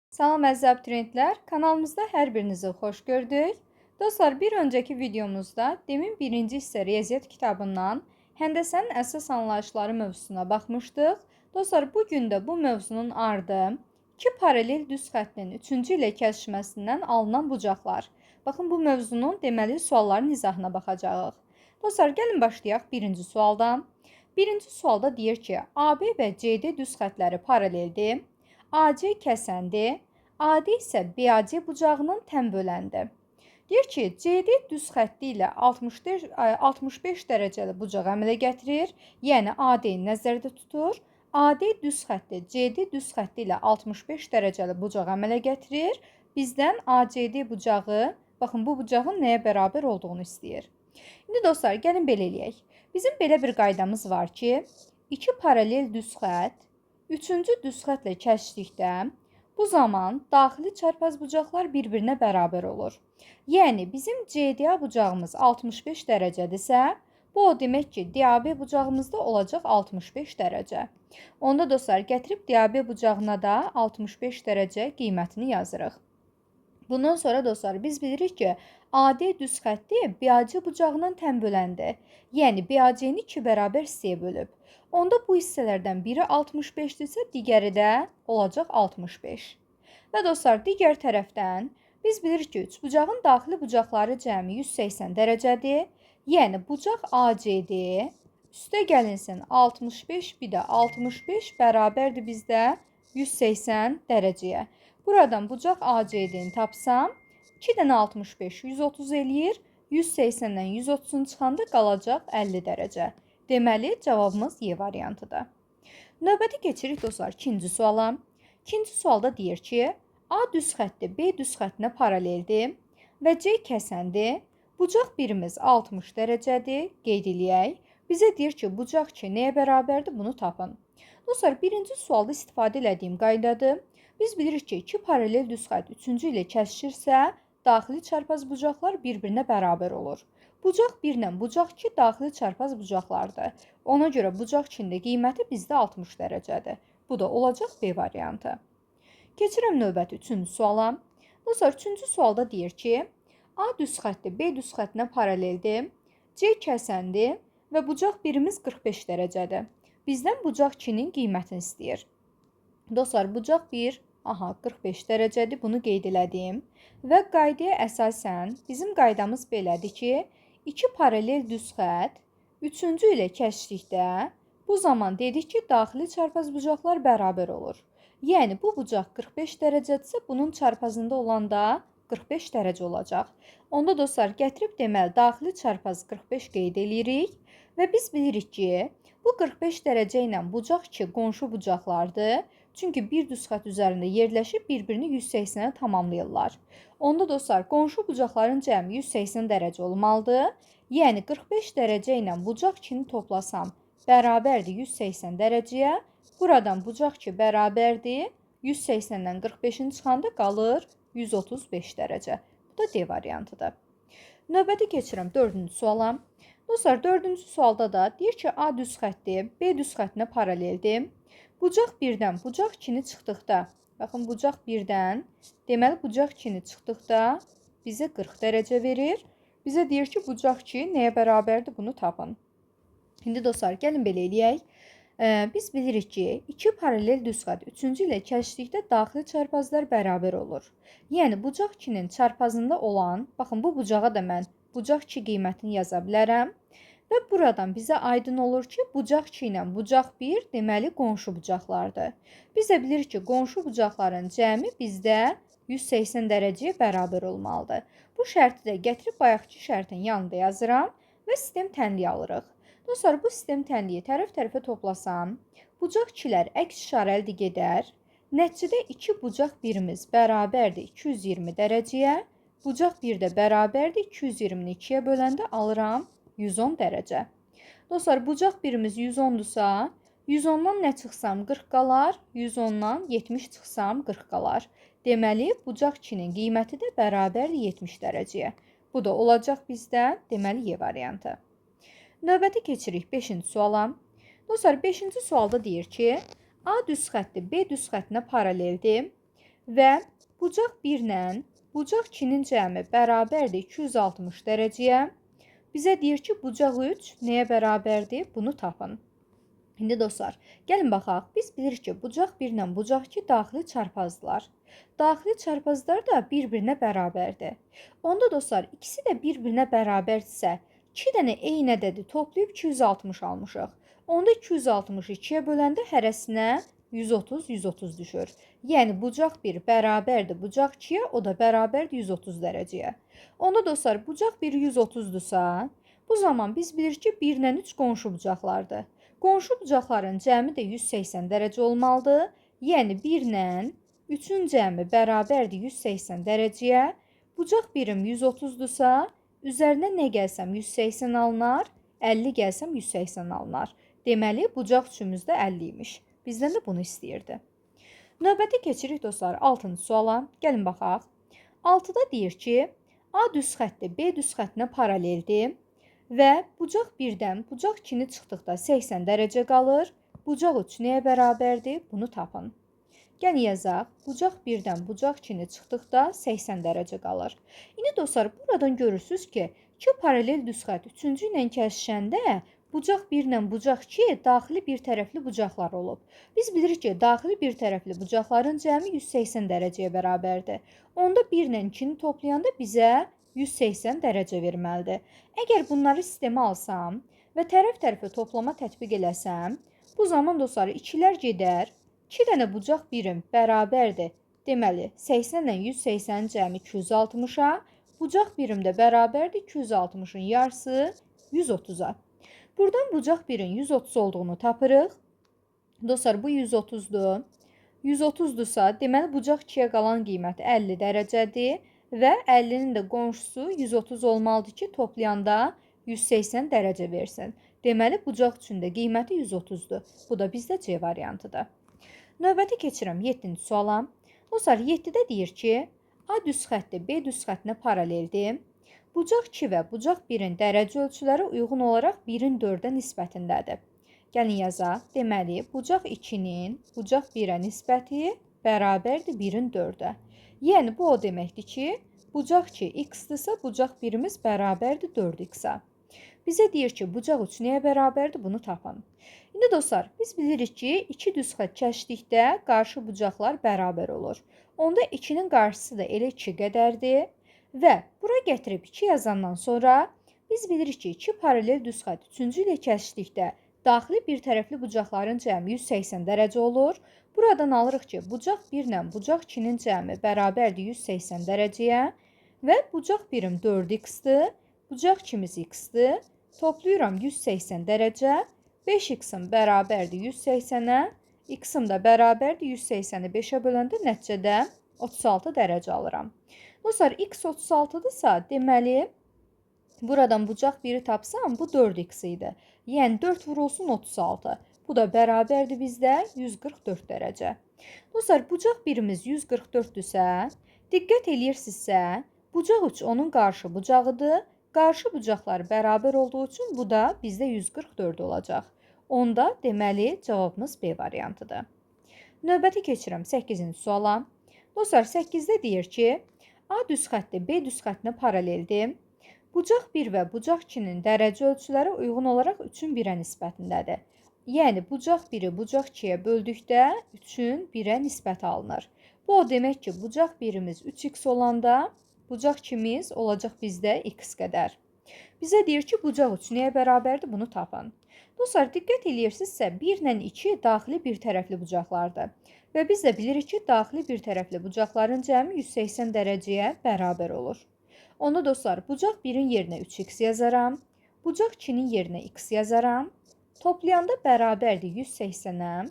Salam əziz abituriyentlər, kanalımızda hər birinizi xoş gördük. Dostlar, bir öncəki videomuzda demin birinci hissə riyaziyyat kitabından həndəsənin əsas anlayışları mövzusuna baxmışdıq. Dostlar, bugün də bu mövzunun ardı 2 paralel düz xəttin 3-cü ilə kəsişməsindən alınan bucaqlar. Baxın, bu mövzunun deməli sualların izahına baxacağıq. Dostlar, gəlin başlayaq birinci sualdan. Birinci sualda deyir ki, AB və CD düz xətləri paraleldir. AC kəsəndir, AD isə BAC bucağının tən böləndir. Deyir ki, CD düz xətti ilə 65 dərəcəli bucaq əmələ gətirir, yəni AD-ni nəzərdə tutur. AD düz xətti CD düz xətti ilə 65 dərəcəli bucaq əmələ gətirir. Bizdən ACD bucağı, baxın bu bucağın nəyə bərabər olduğunu istəyir. İndi dostlar, gəlin belə eləyək. Bizim belə bir qaydamız var ki, 2 paralel düz xətt 3-cü düz xəttlə kəsişdikdə bu zaman daxili çarpaz bucaqlar bir-birinə bərabər olur. Yəni bizim CDA bucağımız 65 dərəcədirsə, bu o demək ki, DAB bucağımızda olacaq 65 dərəcə. Onda dostlar, gətirib DAB bucağına da 65 dərəcə qiymətini yazırıq. Bundan sonra dostlar, biz bilirik ki, AD düz xətti BAC bucağının tən böləndir. Yəni BAC-ni 2 bərabər hissəyə bölüb. Onda bu hissələrdən biri 65-dirsə, digəri də olacaq 65. Və dostlar, digər tərəfdən biz bilirik ki, üçbucağın daxili bucaqları cəmi 180 dərəcədir. Yəni bucaq ACD üstə gəlinsin 65, bir də 65 bərabərdir bizdə 180 dərəcəyə. Buradan bucaq ACD-ni tapsam, 2 dənə 65 130 eləyir. 180-dən 130-un çıxanda qalacaq 50 dərəcə. Deməli, cavabımız Y variantıdır. Növbəti keçirik dostlar ikinci suala. İkinci sualda deyir ki, A düz xətti B düz xəttinə paraleldir və C kəsəndir. Bucaq birimiz 60 dərəcədir. Qeyd eləyək. Bizə deyir ki, bucaq 2 nəyə bərabərdir? Bunu tapın. Dostlar, birinci sualda istifadə elədiyim qaydadır. Biz bilirik ki, 2 paralel düz xətt 3-cü ilə kəsişirsə, daxili çarpaz bucaqlar bir-birinə bərabər olur. Bucaq 1 ilə bucaq 2 daxili çarpaz bucaqlardır. Ona görə bucaq 2-nin də qiyməti bizdə 60 dərəcədir. Bu da olacaq B variantı. Keçirəm növbəti 3-cü suala. Dostlar, 3-cü sualda deyir ki, A düz xətti B düz xəttinə paraleldir, C kəsəndir və bucaq birimiz 45 dərəcədir. Bizdən bucaq 2-nin qiymətini istəyir. Dostlar, bucaq 1, 45 dərəcədir, bunu qeyd elədim. Və qaydaya əsasən bizim qaydamız belədir ki, 2 paralel düz xətt 3-cü ilə kəsişdikdə bu zaman dedik ki, daxili çarpaz bucaqlar bərabər olur. Yəni bu bucaq 45 dərəcədirsə, bunun çarpazında olan da 45 dərəcə olacaq. Onda dostlar, gətirib deməli daxili çarpaz 45 qeyd eləyirik və biz bilirik ki, bu 45 dərəcə ilə bucaq 2 qonşu bucaqlardır. Çünki bir düz xətt üzərində yerləşib bir-birini 180-ə tamamlayırlar. Onda dostlar, qonşu bucaqların cəmi 180 dərəcə olmalıdır. Yəni 45 dərəcə ilə bucaq 2-ni toplasam bərabərdir 180 dərəcəyə. Buradan bucaq 2 bərabərdir 180-dən 45-in çıxanda qalır 135 dərəcə. Bu da D variantıdır. Növbəti keçirəm 4-cü suala. Dostlar, 4-cü sualda da deyir ki, A düz xətti B düz xəttinə paraleldir. Bucaq 1-dən bucaq 2-ni çıxdıqda, baxın bucaq 1-dən, deməli bucaq 2-ni çıxdıqda bizə 40 dərəcə verir. Bizə deyir ki, bucaq 2 nəyə bərabərdir? Bunu tapın. İndi dostlar, gəlin belə eləyək. Biz bilirik ki, 2 paralel düz xətt 3-cü ilə kəsişdikdə daxili çarpazlar bərabər olur. Yəni bucaq 2-nin çarpazında olan, baxın bu bucağa da mən bucaq 2 qiymətini yaza bilərəm. Və buradan bizə aydın olur ki, bucaq 2 ilə bucaq 1 deməli qonşu bucaqlardır. Biz də bilirik ki, qonşu bucaqların cəmi bizdə 180 dərəcəyə bərabər olmalıdır. Bu şərti də gətirib bayaqki şərtin yanında yazıram və sistem tənliyi alırıq. Dostlar, bu sistem tənliyi tərəf-tərəfə toplasam, bucaq 2-lər əks işarəli gedər. Nəticədə 2 bucaq birimiz bərabərdir 220 dərəcəyə, bucaq 1 də bərabərdir 220-ni 2-yə böləndə alıram 110 dərəcə. Dostlar, bucaq birimiz 110-dursa, 110-dan nə çıxsam 40 qalar, 110-dan 70 çıxsam 40 qalar. Deməli, bucaq 2-nin qiyməti də bərabərdir 70 dərəcəyə. Bu da olacaq bizdə, deməli, Y variantı. Növbəti keçirik 5-ci suala. Dostlar, 5-ci sualda deyir ki, A düz xətti B düz xəttinə paraleldir və bucaq 1 ilə bucaq 2-nin cəmi bərabərdir 260 dərəcəyə. Bizə deyir ki, bucaq 3 nəyə bərabərdir? Bunu tapın. İndi dostlar, gəlin baxaq. Biz bilirik ki, bucaq 1 ilə bucaq 2 daxili çarpazdılar. Daxili çarpazlar da bir-birinə bərabərdir. Onda dostlar, ikisi də bir-birinə bərabərdirsə, 2 dənə eyni ədədi toplayıb 260 almışıq. Onda 260-ı 2-yə böləndə hərəsinə 130 düşür. Yəni, bucaq 1 bərabərdir bucaq 2-yə, o da bərabərdir 130 dərəcəyə. Onda dostlar, bucaq 1 130-dursa, bu zaman biz bilirik ki, 1 ilə 3 qonşu bucaqlardır. Qonşu bucaqların cəmi də 180 dərəcə olmalıdır. Yəni, 1 ilə 3-ün cəmi bərabərdir 180 dərəcəyə. Bucaq 1-im 130-dursa, üzərinə nə gəlsəm 180 alınar, 50 gəlsəm 180 alınar. Deməli, bucaq 3-ümüz də 50 imiş. Bizdən də bunu istəyirdi. Növbəti keçirik dostlar 6-cı suala. Gəlin baxaq. 6-da deyir ki, A düz xətti B düz xəttinə paraleldir və bucaq 1-dən bucaq 2-ni çıxdıqda 80 dərəcə qalır. Bucaq 3 nəyə bərabərdir? Bunu tapın. Gəlin yazaq. Bucaq 1-dən bucaq 2-ni çıxdıqda 80 dərəcə qalır. İndi dostlar, buradan görürsünüz ki, 2 paralel düz xətt 3-cü ilə kəsişəndə bucaq 1 ilə bucaq 2 daxili bir tərəfli bucaqlar olub. Biz bilirik ki, daxili bir tərəfli bucaqların cəmi 180 dərəcəyə bərabərdir. Onda 1 ilə 2-ni toplayanda bizə 180 dərəcə verməlidir. Əgər bunları sistemə alsam və tərəf-tərəfə toplama tətbiq eləsəm, bu zaman dostlar 2-lər gedər. 2 dənə bucaq 1-im bərabərdir. Deməli, 80 ilə 180-in cəmi 260-a, bucaq 1-im də bərabərdir 260-ın yarısı 130-a. Buradan bucaq 1-in 130 olduğunu tapırıq. Dostlar, bu 130-dur. 130-dursa, deməli, bucaq 2-yə qalan qiyməti 50 dərəcədir və 50-nin də qonşusu 130 olmalıdır ki, toplayanda 180 dərəcə versin. Deməli, bucaq 3-ün də qiyməti 130-dur. Bu da bizdə C variantıdır. Növbəti keçirəm 7-ci suala. Dostlar, 7-də deyir ki, A düz xətti B düz xəttinə paraleldir. Bucaq 2 və bucaq 1-in dərəcə ölçüləri uyğun olaraq 1-in 4-ə nisbətindədir. Gəlin yazaq. Deməli, bucaq 2-nin bucaq 1-ə nisbəti bərabərdir 1-in 4-ə. Yəni, bu o deməkdir ki, bucaq 2 x-dırsa, bucaq 1-imiz bərabərdir 4x-a. Bizə deyir ki, bucaq 3 nəyə bərabərdir? Bunu tapın. İndi dostlar, biz bilirik ki, 2 düz xətt kəsdikdə qarşı bucaqlar bərabər olur. Onda 2-nin qarşısı da elə 2 qədərdir. Və bura gətirib 2 yazandan sonra biz bilirik ki, 2 paralel düz xətt 3-cü ilə kəsişdikdə daxili bir tərəfli bucaqların cəmi 180 dərəcə olur. Buradan alırıq ki, bucaq 1 ilə bucaq 2-nin cəmi bərabərdir 180 dərəcəyə və bucaq 1-im 4x-dir, bucaq 2-miz x-dir. Toplayıram 180 dərəcə, 5x-im bərabərdir 180-ə, x-im də bərabərdir 180-i 5-ə böləndə nəticədə 36 dərəcə alıram. Dostlar, x 36-dırsa, deməli, buradan bucaq 1-i tapsam, bu 4x idi. Yəni, 4 vurulsun 36. Bu da bərabərdir bizdə 144 dərəcə. Dostlar, bucaq 1-imiz 144-dürsə, diqqət eləyirsinizsə, bucaq 3 onun qarşı bucağıdır. Qarşı bucaqlar bərabər olduğu üçün bu da bizdə 144 olacaq. Onda, deməli, cavabımız B variantıdır. Növbəti keçirəm 8-ci suala. Dostlar, 8-də deyir ki, A düz xətti B düz xəttinə paraleldir. Bucaq 1 və bucaq 2-nin dərəcə ölçüləri uyğun olaraq 3-ün 1-ə nisbətindədir. Yəni, bucaq 1-i bucaq 2-yə böldükdə 3-ün 1-ə nisbəti alınır. Bu o demək ki, bucaq 1-imiz 3x olanda bucaq 2-miz olacaq bizdə x qədər. Bizə deyir ki, bucaq 3 nəyə bərabərdir? Bunu tapın. Dostlar, diqqət eləyirsinizsə, 1 ilə 2 daxili bir tərəfli bucaqlardır. Və biz də bilirik ki, daxili bir tərəfli bucaqların cəmi 180 dərəcəyə bərabər olur. Onda dostlar, bucaq 1-in yerinə 3x yazaram, bucaq 2-nin yerinə x yazaram. Toplayanda bərabərdir 180-ə.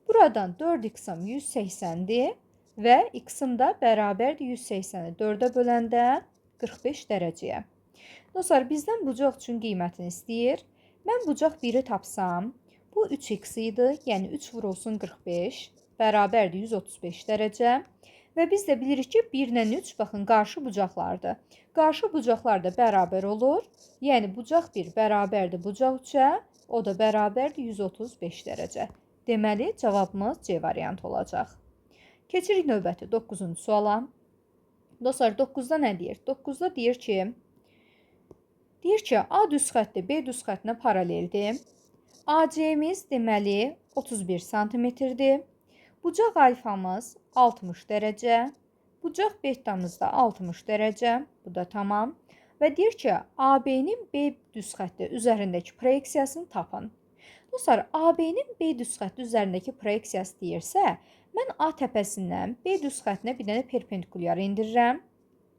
Buradan 4x-im 180-dir və x-im də bərabərdir 180-i 4-ə böləndə 45 dərəcəyə. Dostlar, bizdən bucaq 3-ün qiymətini istəyir. Mən bucaq 1-i tapsam, bu 3x idi, yəni 3 vurulsun 45, bərabərdir 135 dərəcə. Və biz də bilirik ki, 1 ilə 3, baxın, qarşı bucaqlardır. Qarşı bucaqlar da bərabər olur. Yəni, bucaq 1 bərabərdir bucaq 3-ə, o da bərabərdir 135 dərəcə. Deməli, cavabımız C variantı olacaq. Keçirik növbəti 9-cu suala. Dostlar, 9-da nə deyir? 9-da deyir ki, A düz xətti B düz xəttinə paraleldir. AC-miz deməli 31 santimetrdir. Bucaq alfamız 60 dərəcə. Bucaq betamız da 60 dərəcə. Bu da tamam. Və deyir ki, AB-nin B düz xətti üzərindəki proyeksiyasını tapın. Dostlar, AB-nin B düz xətti üzərindəki proyeksiyası deyirsə, mən A təpəsindən B düz xəttinə bir dənə perpendikulyar indirirəm.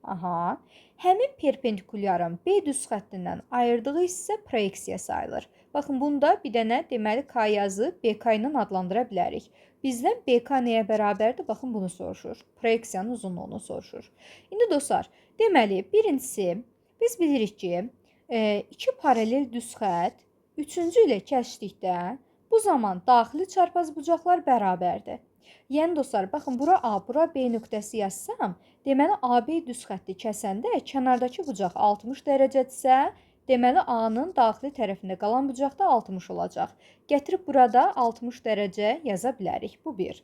Aha. Həmin perpendikulyarın B düz xəttindən ayırdığı hissə proyeksiya sayılır. Baxın, bunda bir dənə deməli K yazıb BK ilə adlandıra bilərik. Bizdən BK nəyə bərabərdir? Baxın, bunu soruşur. Proyeksiyanın uzunluğunu soruşur. İndi dostlar, deməli birincisi biz bilirik ki, iki paralel düz xətt üçüncü ilə kəsdikdə bu zaman daxili çarpaz bucaqlar bərabərdir. Yəni dostlar, baxın, bura A, bura B nöqtəsi yazsam, deməli AB düz xətti kəsəndə kənardakı bucaq 60 dərəcədirsə, deməli A-nın daxili tərəfində qalan bucaq da 60 olacaq. Gətirib burada 60 dərəcə yaza bilərik. Bu bir.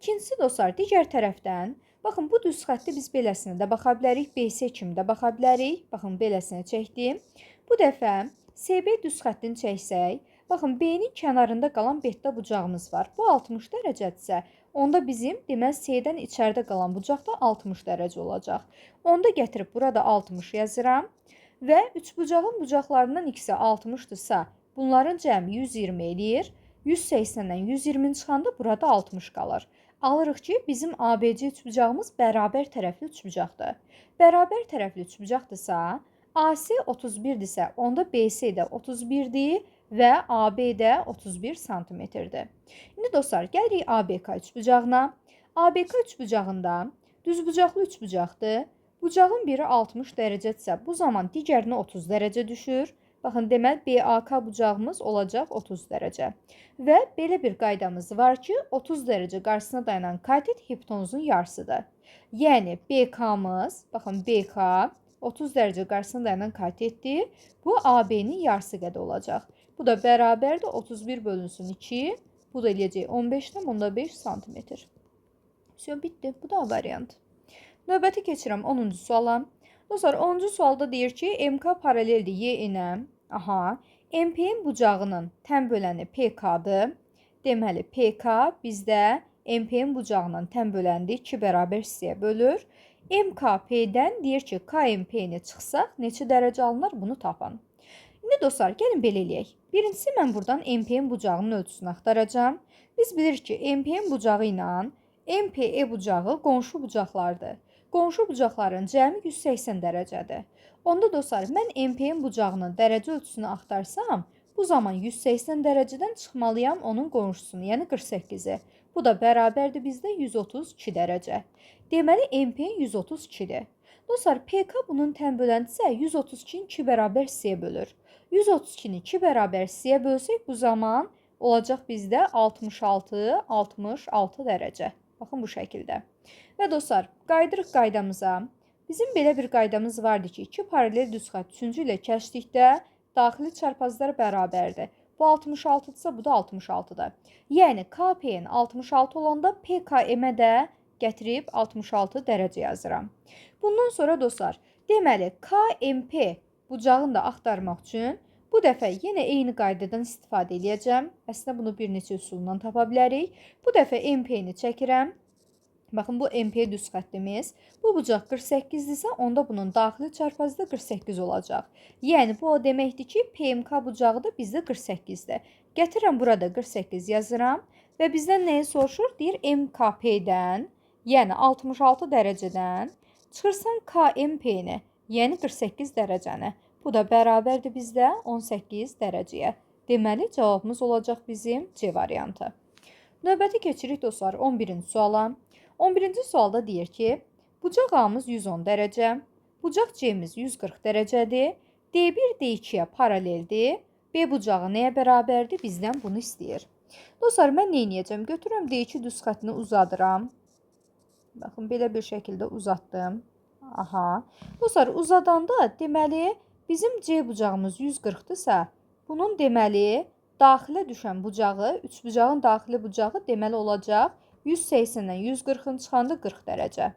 İkincisi dostlar, digər tərəfdən, baxın, bu düz xətti biz beləsinə də baxa bilərik, BC kimi də baxa bilərik. Baxın, beləsinə çəkdim. Bu dəfə CB düz xəttini çəksək, baxın, B-nin kənarında qalan beta bucağımız var. Bu 60 dərəcədirsə, onda bizim deməli C-dən içəridə qalan bucaq da 60 dərəcə olacaq. Onda gətirib burada 60 yazıram və üçbucağın bucaqlarından ikisi 60-dırsa, bunların cəmi 120 eləyir. 180-dən 120 çıxanda burada 60 qalır. Alırıq ki, bizim ABC üçbucağımız bərabər tərəfli üçbucaqdır. Bərabər tərəfli üçbucaqdırsa, AC 31-dirsə, onda BC də 31-dir və AB də 31 santimetrdir. İndi dostlar, gəlirik ABK üçbucağına. ABK üçbucağında düzbucaqlı üçbucaqdır. Bucağın biri 60 dərəcədirsə, bu zaman digərinə 30 dərəcə düşür. Baxın, deməli BAK bucağımız olacaq 30 dərəcə. Və belə bir qaydamız var ki, 30 dərəcə qarşısına dayanan katet hipotenuzun yarısıdır. Yəni BK-mız, baxın BK 30 dərəcə qarşısına dayanan katetdir. Bu AB-nin yarısı qədər olacaq. Bu da bərabərdir 31 bölünsün 2. Bu da eləyəcək 15,5 santimetr. Bitdi. Bu da variant. Növbəti keçirəm 10-cu suala. Dostlar, 10-cu sualda deyir ki, MK paraleldir Y-nə. Aha. MP-in bucağının tən böləni PK-dır. Deməli, PK bizdə MP-in bucağının tən böləni 2 bərabər hissəyə bölür. MKP-dən deyir ki, KMP-ni çıxsaq neçə dərəcə alınır? Bunu tapın. İndi dostlar, gəlin belə eləyək. Birincisi, mən buradan MP'nin bucağının ölçüsünü axtaracağım. Biz bilirik ki, MP'nin bucağı ilə MPE bucağı qonşu bucaqlardır. Qonşu bucaqların cəmi 180 dərəcədir. Onda dostlar, mən MP'nin bucağının dərəcə ölçüsünü axtarsam, bu zaman 180 dərəcədən çıxmalıyam onun qonşusunu, yəni 48-i. Bu da bərabərdir bizdə 132 dərəcə. Deməli, MP 132-dir. Dostlar, PK bunun tən böləndisə 132-ni 2 bərabər hissəyə bölür. 132-ni 2 bərabər hissəyə bölsək, bu zaman olacaq bizdə 66 dərəcə. Baxın, bu şəkildə. Və dostlar, qaydırıq qaydamıza. Bizim belə bir qaydamız vardı ki, iki paralel düz xətt üçüncü ilə kəsdikdə daxili çarpazlar bərabərdir. Bu 66-dırsa, bu da 66-dır. Yəni, KP'nin 66 olanda PKM-ə də gətirib 66 dərəcə yazıram. Bundan sonra dostlar, deməli KMP bucağını da axtarmaq üçün bu dəfə yenə eyni qaydadan istifadə edəcəm. Əslində bunu bir neçə üsulundan tapa bilərik. Bu dəfə MP-ni çəkirəm. Baxın, bu MP düz xəttimiz. Bu bucaq 48-dirsə, onda bunun daxili çarpazı da 48 olacaq. Yəni, bu o deməkdir ki, PMK bucağı da bizdə 48-dir. Gətirəm, burada 48 yazıram və bizdən nəyi soruşur? Deyir, MKP-dən, yəni 66 dərəcədən çıxırsan KMP-ni, yəni 48 dərəcəni. Bu da bərabərdir bizdə 18 dərəcəyə. Deməli, cavabımız olacaq bizim C variantı. Növbəti keçirik dostlar 11-ci suala. 11-ci sualda deyir ki, bucaq A-mız 110 dərəcə, bucaq C-miz 140 dərəcədir, D1 D2-yə paraleldir, B bucağı nəyə bərabərdir? Bizdən bunu istəyir. Dostlar, mən nə edəcəm? Götürürəm D2 düz xəttini uzadıram. Baxın, belə bir şəkildə uzatdım. Aha. Dostlar, uzadanda deməli, bizim C bucağımız 140-dırsa, bunun deməli, daxilə düşən bucağı, üç bucağın daxili bucağı deməli olacaq 180-dən 140-ın çıxanda 40 dərəcə.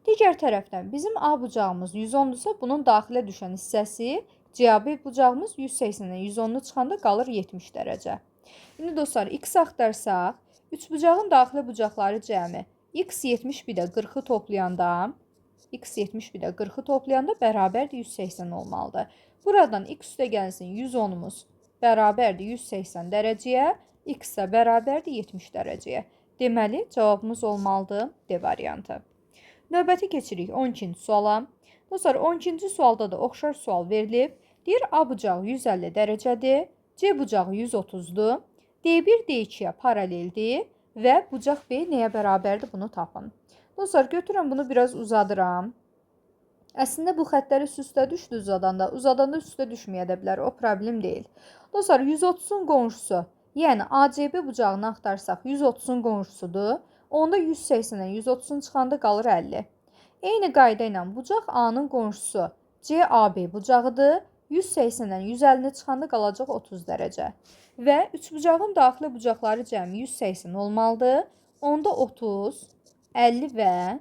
Digər tərəfdən bizim A bucağımız 110-dursa, bunun daxilə düşən hissəsi C-B bucağımız 180-dən 110-u çıxanda qalır 70 dərəcə. İndi dostlar, x axtarsaq, üçbucağın daxili bucaqları cəmi x 70 bir də 40-ı toplayanda bərabərdir 180 olmalıdır. Buradan x üstə gəlsin 110-umuz bərabərdir 180 dərəcəyə, x də bərabərdir 70 dərəcəyə. Deməli, cavabımız olmalıdır D variantı. Növbəti keçirik 12-ci suala. Dostlar, 12-ci sualda da oxşar sual verilib. Deyir, A bucağı 150 dərəcədir, C bucağı 130-dur, D1 D2-yə paraleldir və bucaq B nəyə bərabərdir, bunu tapın. Dostlar, götürün bunu biraz uzadıram. Əslində bu xətləri üst-üstə düşdü uzadanda üst-üstə düşməyə də bilər, o problem deyil. Dostlar, 130-un qonşusu, yəni ACB bucağını axtarsaq 130-un qonşusudur. Onda 180-dən 130-un çıxanda qalır 50. Eyni qayda ilə bucaq A-nın qonşusu CAB bucağıdır. 180-dən 150-ni çıxanda qalacaq 30 dərəcə. Və üçbucağın daxili bucaqları cəmi 180 olmalıdır. Onda 30, 50 və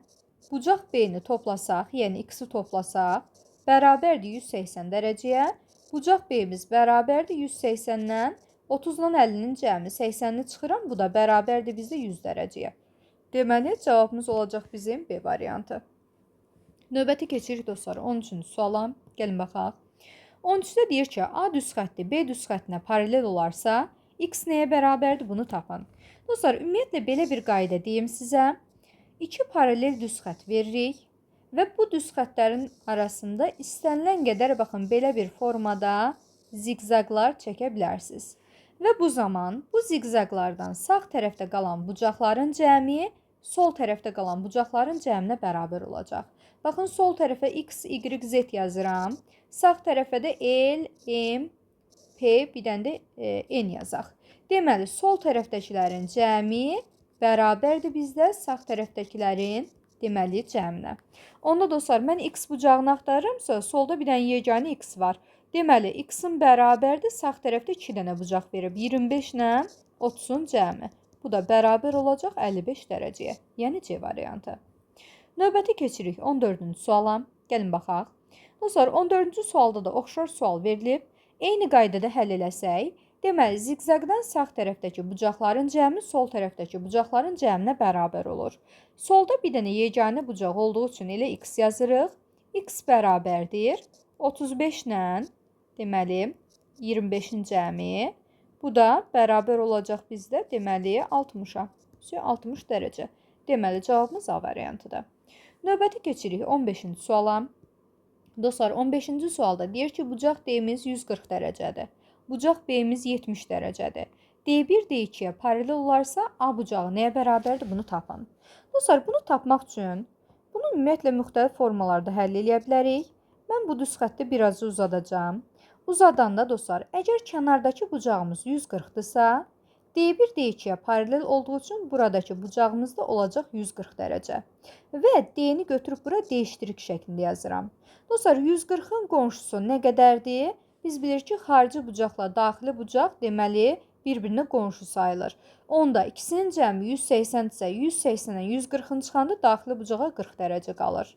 bucaq B-ni toplasaq, yəni x-i toplasaq, bərabərdir 180 dərəcəyə. Bucaq B-miz bərabərdir 180-dən 30-dan 50-nin cəmi 80-ni çıxıram. Bu da bərabərdir bizdə 100 dərəcəyə. Deməli, cavabımız olacaq bizim B variantı. Növbəti keçirik dostlar 13-cü suala. Gəlin baxaq. 13-də deyir ki, A düz xətti B düz xəttinə paralel olarsa, x nəyə bərabərdir, bunu tapın. Dostlar, ümumiyyətlə belə bir qayda deyim sizə. İki paralel düz xətt veririk və bu düz xəttlərin arasında istənilən qədər, baxın, belə bir formada ziqzaqlar çəkə bilərsiniz. Və bu zaman bu ziqzaqlardan sağ tərəfdə qalan bucaqların cəmi sol tərəfdə qalan bucaqların cəminə bərabər olacaq. Baxın, sol tərəfə x, y, z yazıram. Sağ tərəfə də L, M, P, bir dənə də N yazaq. Deməli, sol tərəfdəkilərin cəmi bərabərdir bizdə sağ tərəfdəkilərin deməli cəminə. Onda dostlar, mən x bucağını axtarıramsa, solda bir dənə yeganə x var. Deməli, x-in bərabərdir, sağ tərəfdə 2 dənə bucaq verib. 25 ilə 30-un cəmi. Bu da bərabər olacaq 55 dərəcəyə. Yəni C variantı. Növbəti keçirik 14-cü suala. Gəlin baxaq. Dostlar, 14-cü sualda da oxşar sual verilib. Eyni qaydada həll eləsək, deməli, ziqzaqdan sağ tərəfdəki bucaqların cəmi sol tərəfdəki bucaqların cəminə bərabər olur. Solda bir dənə yeganə bucaq olduğu üçün elə x yazırıq. X bərabərdir 35 ilə, deməli, 25-in cəmi. Bu da bərabər olacaq bizdə, deməli, 60-a. 60 dərəcə. Deməli, cavabımız A variantıdır. Növbəti keçirik 15-ci suala. Dostlar, 15-ci sualda deyir ki, bucaq D-miz 140 dərəcədir. Bucaq B-miz 70 dərəcədir. D1 D2-yə paralel olarsa, A bucağı nəyə bərabərdir, bunu tapın. Dostlar, bunu tapmaq üçün bunu ümumiyyətlə müxtəlif formalarda həll edə bilərik. Mən bu düz xətti biraz uzadacağım. Uzadanda dostlar, əgər kənardakı bucağımız 140-dırsa, D1 D2-yə paralel olduğu üçün buradakı bucağımız da olacaq 140 dərəcə. Və D-ni götürüb bura dəyişdirik şəklində yazıram. Dostlar, 140-ın qonşusu nə qədərdir? Biz bilirik ki, xarici bucaqla daxili bucaq deməli bir-birinə qonşu sayılır. Onda ikisinin cəmi 180-dirsə, 180-dən 140-ın çıxanda daxili bucağa 40 dərəcə qalır.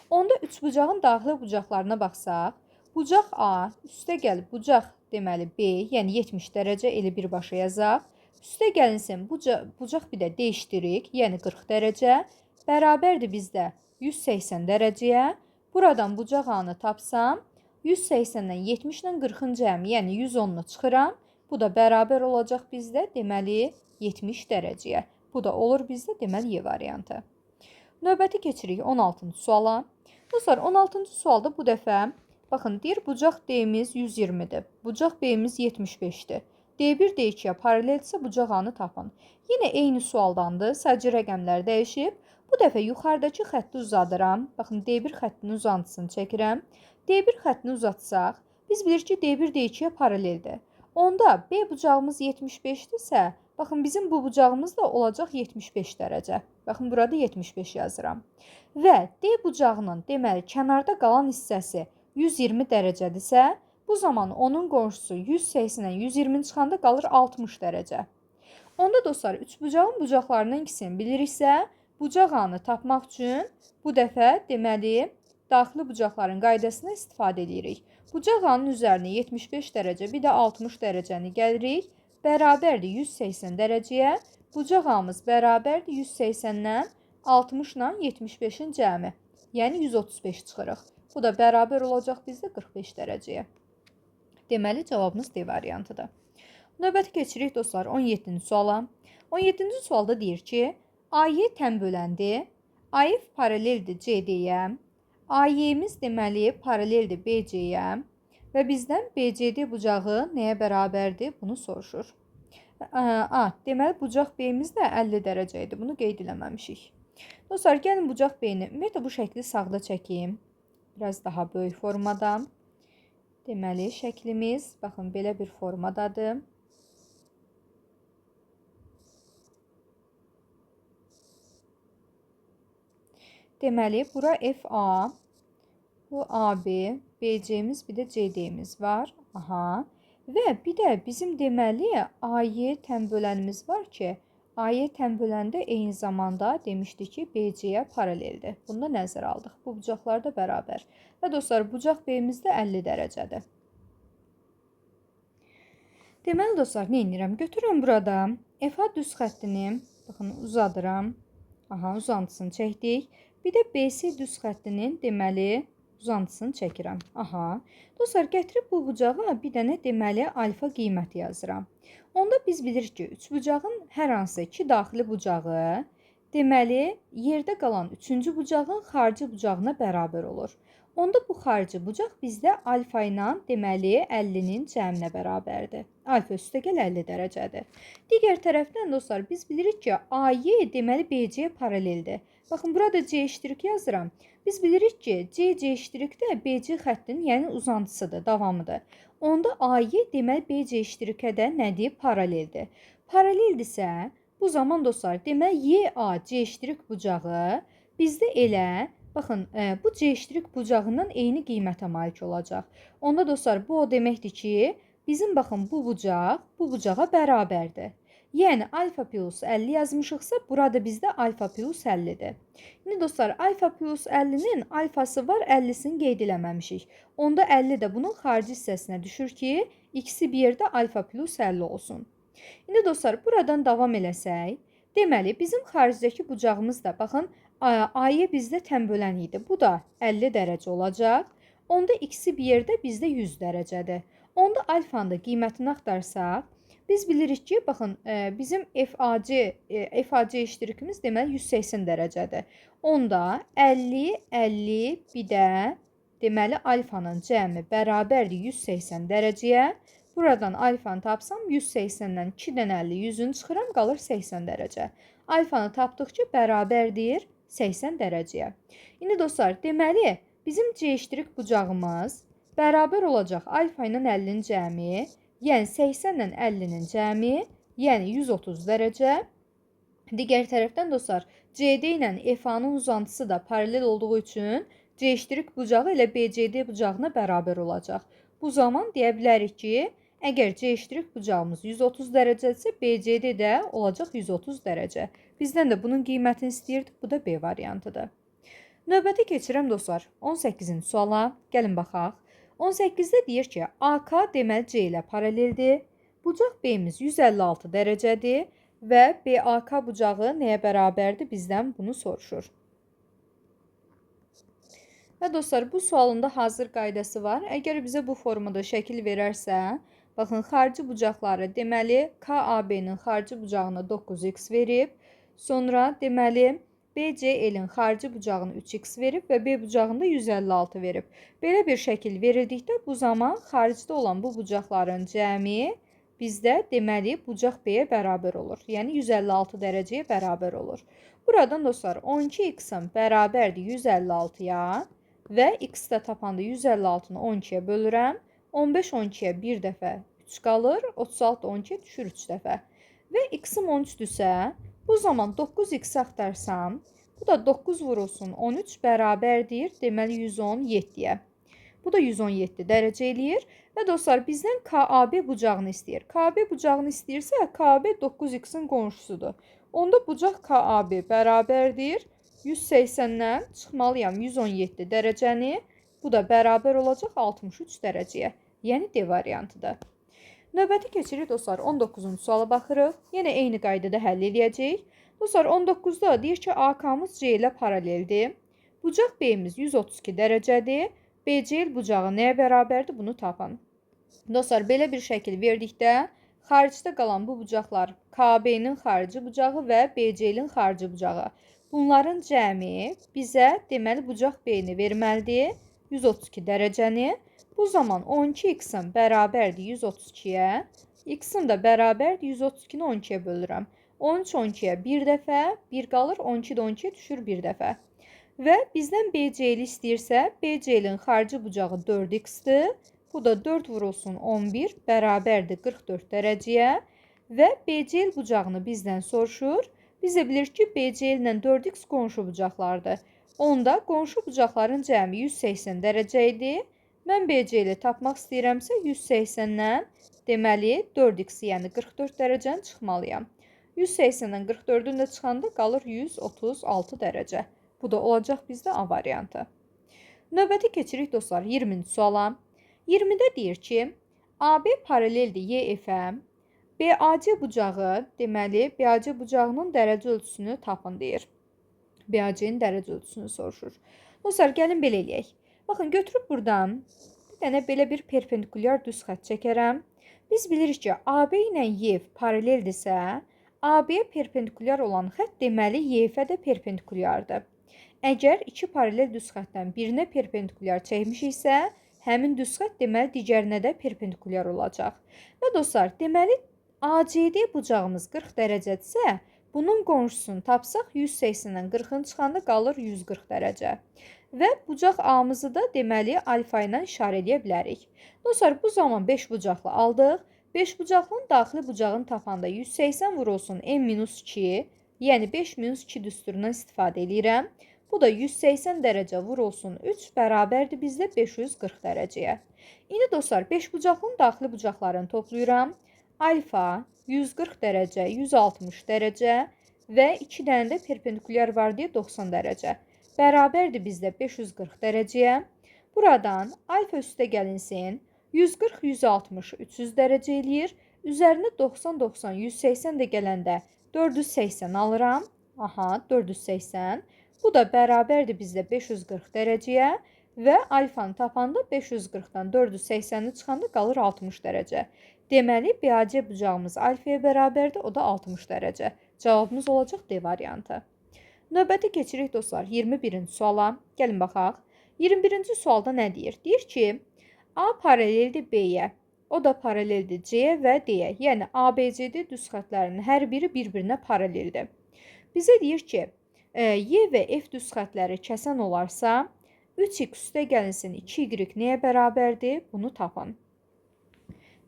Onda üçbucağın daxili bucaqlarına baxsaq, bucaq A, üstə gəlib bucaq deməli B, yəni 70 dərəcə elə birbaşa yazaq. Üstə gəlinsin, bucaq bir də dəyişdirik, yəni 40 dərəcə. Bərabərdir bizdə 180 dərəcəyə. Buradan bucaq A-nı tapsam, 180-dən 70-dən 40-ın cəmi, yəni 110-nu çıxıram. Bu da bərabər olacaq bizdə, deməli, 70 dərəcəyə. Bu da olur bizdə, deməli, Y variantı. Növbəti keçirik 16-cı suala. Dostlar, 16-cı sualda bu dəfə, baxın, deyir, bucaq D-miz 120-dir. Bucaq B-miz 75-dir. D1 D2-yə paraleldirsə, bucaq A-nı tapın. Yenə eyni sualdandır, sadəcə rəqəmlər dəyişib. Bu dəfə yuxarıdakı xətti uzadıram. Baxın, D1 xəttinin uzantısını çəkirəm. D1 xəttini uzatsaq, biz bilirik ki, D1 D2-yə paraleldir. Onda B bucağımız 75-dirsə, baxın, bizim bu bucağımız da olacaq 75 dərəcə. Baxın, burada 75 yazıram. Və D bucağının, deməli, kənarda qalan hissəsi 120 dərəcədirsə, bu zaman onun qonşusu 180-dən 120 çıxanda qalır 60 dərəcə. Onda dostlar, üçbucağın bucaqlarından ikisini biliriksə, bucaq ağını tapmaq üçün bu dəfə deməli daxili bucaqların qaydasına istifadə edirik. Bucaq ağının üzərinə 75 dərəcə, bir də 60 dərəcəni gəlirik. Bərabərdir 180 dərəcəyə. Bucaq ağımız bərabərdir 180-dən 60-la 75-in cəmi. Yəni 135 çıxırıq. Bu da bərabər olacaq bizdə 45 dərəcəyə. Deməli, cavabımız D variantıdır. Növbəti keçirik dostlar 17-ci suala. 17-ci sualda deyir ki, AY tən böləndir, AF paraleldir CD-yə, AY-miz deməli paraleldir BC-yə və bizdən BCD bucağı nəyə bərabərdir? Bunu soruşur. Deməli, bucaq B-miz də 50 dərəcə idi. Bunu qeyd eləməmişik. Dostlar, gəlin bucaq B-ni ümumiyyətlə bu şəkli sağda çəkeyim. Biraz daha böyük formada. Deməli, şəklimiz, baxın, belə bir formadadır. Deməli, bura FA, bu AB, BC-miz, bir də CD-miz var. Və bir də bizim deməli AY tən bölənimiz var ki, AY tən böləndə eyni zamanda demişdik ki, BC-yə paraleldir. Bunu da nəzərə aldıq. Bu bucaqlar da bərabər. Və dostlar, bucaq B-miz də 50 dərəcədir. Deməli dostlar, nə edirəm? Götürürəm burada FA düz xəttini, baxın, uzadıram. Uzantısını çəkdik. Bir də BC düz xəttinin deməli uzantısını çəkirəm. Dostlar, gətirib bu bucağa bir dənə deməli alfa qiyməti yazıram. Onda biz bilirik ki, üçbucağın hər hansı iki daxili bucağı deməli yerdə qalan üçüncü bucağın xarici bucağına bərabər olur. Onda bu xarici bucaq bizdə alfa ilə deməli 50-nin cəminə bərabərdir. Alfa üstəgəl 50 dərəcədir. Digər tərəfdən dostlar, biz bilirik ki, AY deməli BC-yə paraleldir. Baxın, burada C iştirik yazıram. Biz bilirik ki, C iştirik də BC xəttinin, yəni uzantısıdır, davamıdır. Onda AY deməli BC iştirikə də nədir? Paraleldir. Paraleldirsə, bu zaman dostlar, deməli YAC iştirik bucağı bizdə elə, baxın, bu C iştirik bucağından eyni qiymətə malik olacaq. Onda dostlar, bu o deməkdir ki, bizim baxın bu bucaq bu bucağa bərabərdir. Yəni alfa plus 50 yazmışıqsa, burada bizdə alfa plus 50-dir. İndi dostlar, alfa plus 50-nin alfası var, 50-sini qeyd eləməmişik. Onda 50 də bunun xarici hissəsinə düşür ki, ikisi bir yerdə alfa plus 50 olsun. İndi dostlar, buradan davam eləsək, deməli, bizim xaricdəki bucağımız da, baxın, AY bizdə tən bölən idi. Bu da 50 dərəcə olacaq. Onda ikisi bir yerdə bizdə 100 dərəcədir. Onda alfanın da qiymətini axtarsaq, biz bilirik ki, baxın, bizim FAC iştirikimiz deməli 180 dərəcədir. Onda 50, 50, bir də deməli alfanın cəmi bərabərdir 180 dərəcəyə. Buradan alfanı tapsam 180-dən 2-dən 50, 100-ünü çıxıram, qalır 80 dərəcə. Alfanı tapdıq ki, bərabərdir 80 dərəcəyə. İndi dostlar, deməli, bizim C iştirik bucağımız bərabər olacaq alfa ilə 50-nin cəmi, yəni 80 ilə 50-nin cəmi, yəni 130 dərəcə. Digər tərəfdən dostlar, CD ilə FA-nın uzantısı da paralel olduğu üçün C iştirik bucağı ilə BCD bucağına bərabər olacaq. Bu zaman deyə bilərik ki, əgər C iştirik bucağımız 130 dərəcədirsə, BCD də olacaq 130 dərəcə. Bizdən də bunun qiymətini istəyirdik. Bu da B variantıdır. Növbəti keçirəm dostlar 18-ci suala. Gəlin baxaq. 18-də deyir ki, AK deməli C ilə paraleldir. Bucaq B-miz 156 dərəcədir və BAK bucağı nəyə bərabərdir? Bizdən bunu soruşur. Və dostlar, bu sualında hazır qaydası var. Əgər bizə bu formada şəkil verərsə, baxın, xarici bucaqları deməli KAB-nin xarici bucağına 9x verib, sonra deməli BCL-in xarici bucağını 3x verib və B bucağında 156 verib. Belə bir şəkil verildikdə bu zaman xaricdə olan bu bucaqların cəmi bizdə deməli bucaq B-yə bərabər olur. Yəni 156 dərəcəyə bərabər olur. Buradan dostlar 12x-in bərabərdir 156-ya və x-də tapanda 156-nı 12-yə bölürəm. 15 12-yə bir dəfə 3 qalır, 36 12-yə düşür 3 dəfə. Və x-im 13-dürsə, bu zaman 9x axtarsam, bu da 9 vurulsun 13 bərabərdir, deməli 117-yə. Bu da 117 dərəcə eləyir. Və dostlar, bizdən KAB bucağını istəyir. KB bucağını istəyirsə, KB 9x-in qonşusudur. Onda bucaq KAB bərabərdir. 180-dən çıxmalıyam 117 dərəcəni. Bu da bərabər olacaq 63 dərəcəyə. Yəni D variantıdır. Növbəti keçirik dostlar, 19-cu suala baxırıq. Yenə eyni qaydada həll edəcəyik. Dostlar, 19-da deyir ki, AK-mız C ilə paraleldir. Bucaq B-miz 132 dərəcədir. BCL bucağı nəyə bərabərdir? Bunu tapın. Dostlar, belə bir şəkil verdikdə, xaricdə qalan bu bucaqlar KB-nin xarici bucağı və BCL-in xarici bucağı. Bunların cəmi bizə deməli bucaq B-ni verməlidir. 132 dərəcəni. Bu zaman 12x-in bərabərdir 132-yə. X-in də bərabərdir 132-ni 12-yə bölürəm. 13 12-yə bir dəfə, 1 qalır, 12 də 12-yə düşür bir dəfə. Və bizdən BCL istəyirsə, BCL-in xarici bucağı 4x-dir. Bu da 4 vurulsun 11 bərabərdir 44 dərəcəyə. Və BCL bucağını bizdən soruşur. Biz də bilirik ki, BCL ilə 4x qonşu bucaqlardır. Onda qonşu bucaqların cəmi 180 dərəcə idi. Mən BCL-i tapmaq istəyirəmsə 180-dən deməli 4x, yəni 44 dərəcəni çıxmalıyam. 180-dən 44-ün də çıxanda qalır 136 dərəcə. Bu da olacaq bizdə A variantı. Növbəti keçirik dostlar 20-ci suala. 20-də deyir ki, AB paraleldir YF-ə. BAC bucağı, deməli BAC bucağının dərəcə ölçüsünü tapın deyir. BAC-nin dərəcə ölçüsünü soruşur. Dostlar, gəlin belə eləyək. Baxın, götürüb buradan bir dənə belə bir perpendikulyar düz xətt çəkərəm. Biz bilirik ki, AB ilə YF paraleldirsə, AB-yə perpendikulyar olan xətt deməli YF-ə də perpendikulyardır. Əgər iki paralel düz xəttdən birinə perpendikulyar çəkmişiksə, həmin düz xətt deməli digərinə də perpendikulyar olacaq. Və dostlar, deməli ACD bucağımız 40 dərəcədirsə, bunun qonşusunu tapsaq 180-dən 40-ın çıxanda qalır 140 dərəcə. Və bucaq A-mızı da deməli alfa ilə işarə edə bilərik. Dostlar, bu zaman 5 bucaqlı aldıq. 5 bucaqlının daxili bucağını tapanda 180 vurulsun n-2, yəni 5-2 düsturundan istifadə edirəm. Bu da 180 dərəcə vurulsun 3 bərabərdir bizdə 540 dərəcəyə. İndi dostlar, 5 bucaqlının daxili bucaqlarını toplayıram. Alfa 140 dərəcə, 160 dərəcə və 2 dənə də perpendikulyar var deyə 90 dərəcə. Bərabərdir bizdə 540 dərəcəyə. Buradan alfa üstə gəlinsin. 140, 160, 300 dərəcə eləyir. Üzərinə 90, 90, 180 də gələndə 480 alıram. Aha, 480. Bu da bərabərdir bizdə 540 dərəcəyə. Və alfanı tapanda 540-dan 480-ni çıxanda qalır 60 dərəcə. Deməli, BAC bucağımız alfaya bərabərdir, o da 60 dərəcə. Cavabımız olacaq D variantı. Növbəti keçirik dostlar 21-ci suala. Gəlin baxaq. 21-ci sualda nə deyir? Deyir ki, A paraleldir B-yə, o da paraleldir C-yə və D-yə. Yəni ABCD düz xəttlərinin hər biri bir-birinə paraleldir. Bizə deyir ki, Y və F düz xəttləri kəsən olarsa, 3x üstə gəlinsin 2y nəyə bərabərdir? Bunu tapın.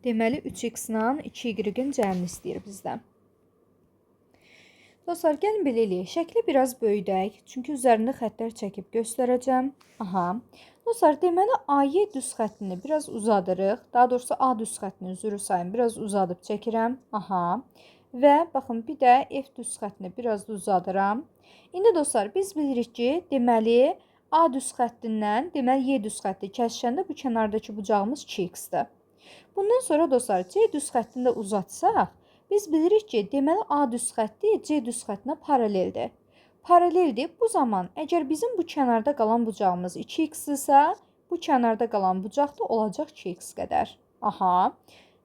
Deməli, 3x ilə 2y-in cəmini istəyir bizdən. Dostlar, gəlin belə eləyək. Şəkli biraz böyüdək. Çünki üzərində xəttlər çəkib göstərəcəm. Aha. Dostlar, deməli AY düz xəttini biraz uzadırıq. Daha doğrusu A düz xəttini üzrü sayın biraz uzadıb çəkirəm. Aha. Və baxın, bir də F düz xəttini biraz da uzadıram. İndi dostlar, biz bilirik ki, deməli A düz xəttindən, deməli Y düz xətti kəsişəndə bu kənardakı bucağımız 2x-dir. Bundan sonra dostlar, C düz xəttini də uzatsaq, biz bilirik ki, deməli A düz xətti C düz xəttinə paraleldir. Paraleldir. Bu zaman əgər bizim bu kənarda qalan bucağımız 2x-dirsə, bu kənarda qalan bucaq da olacaq 2x qədər. Aha.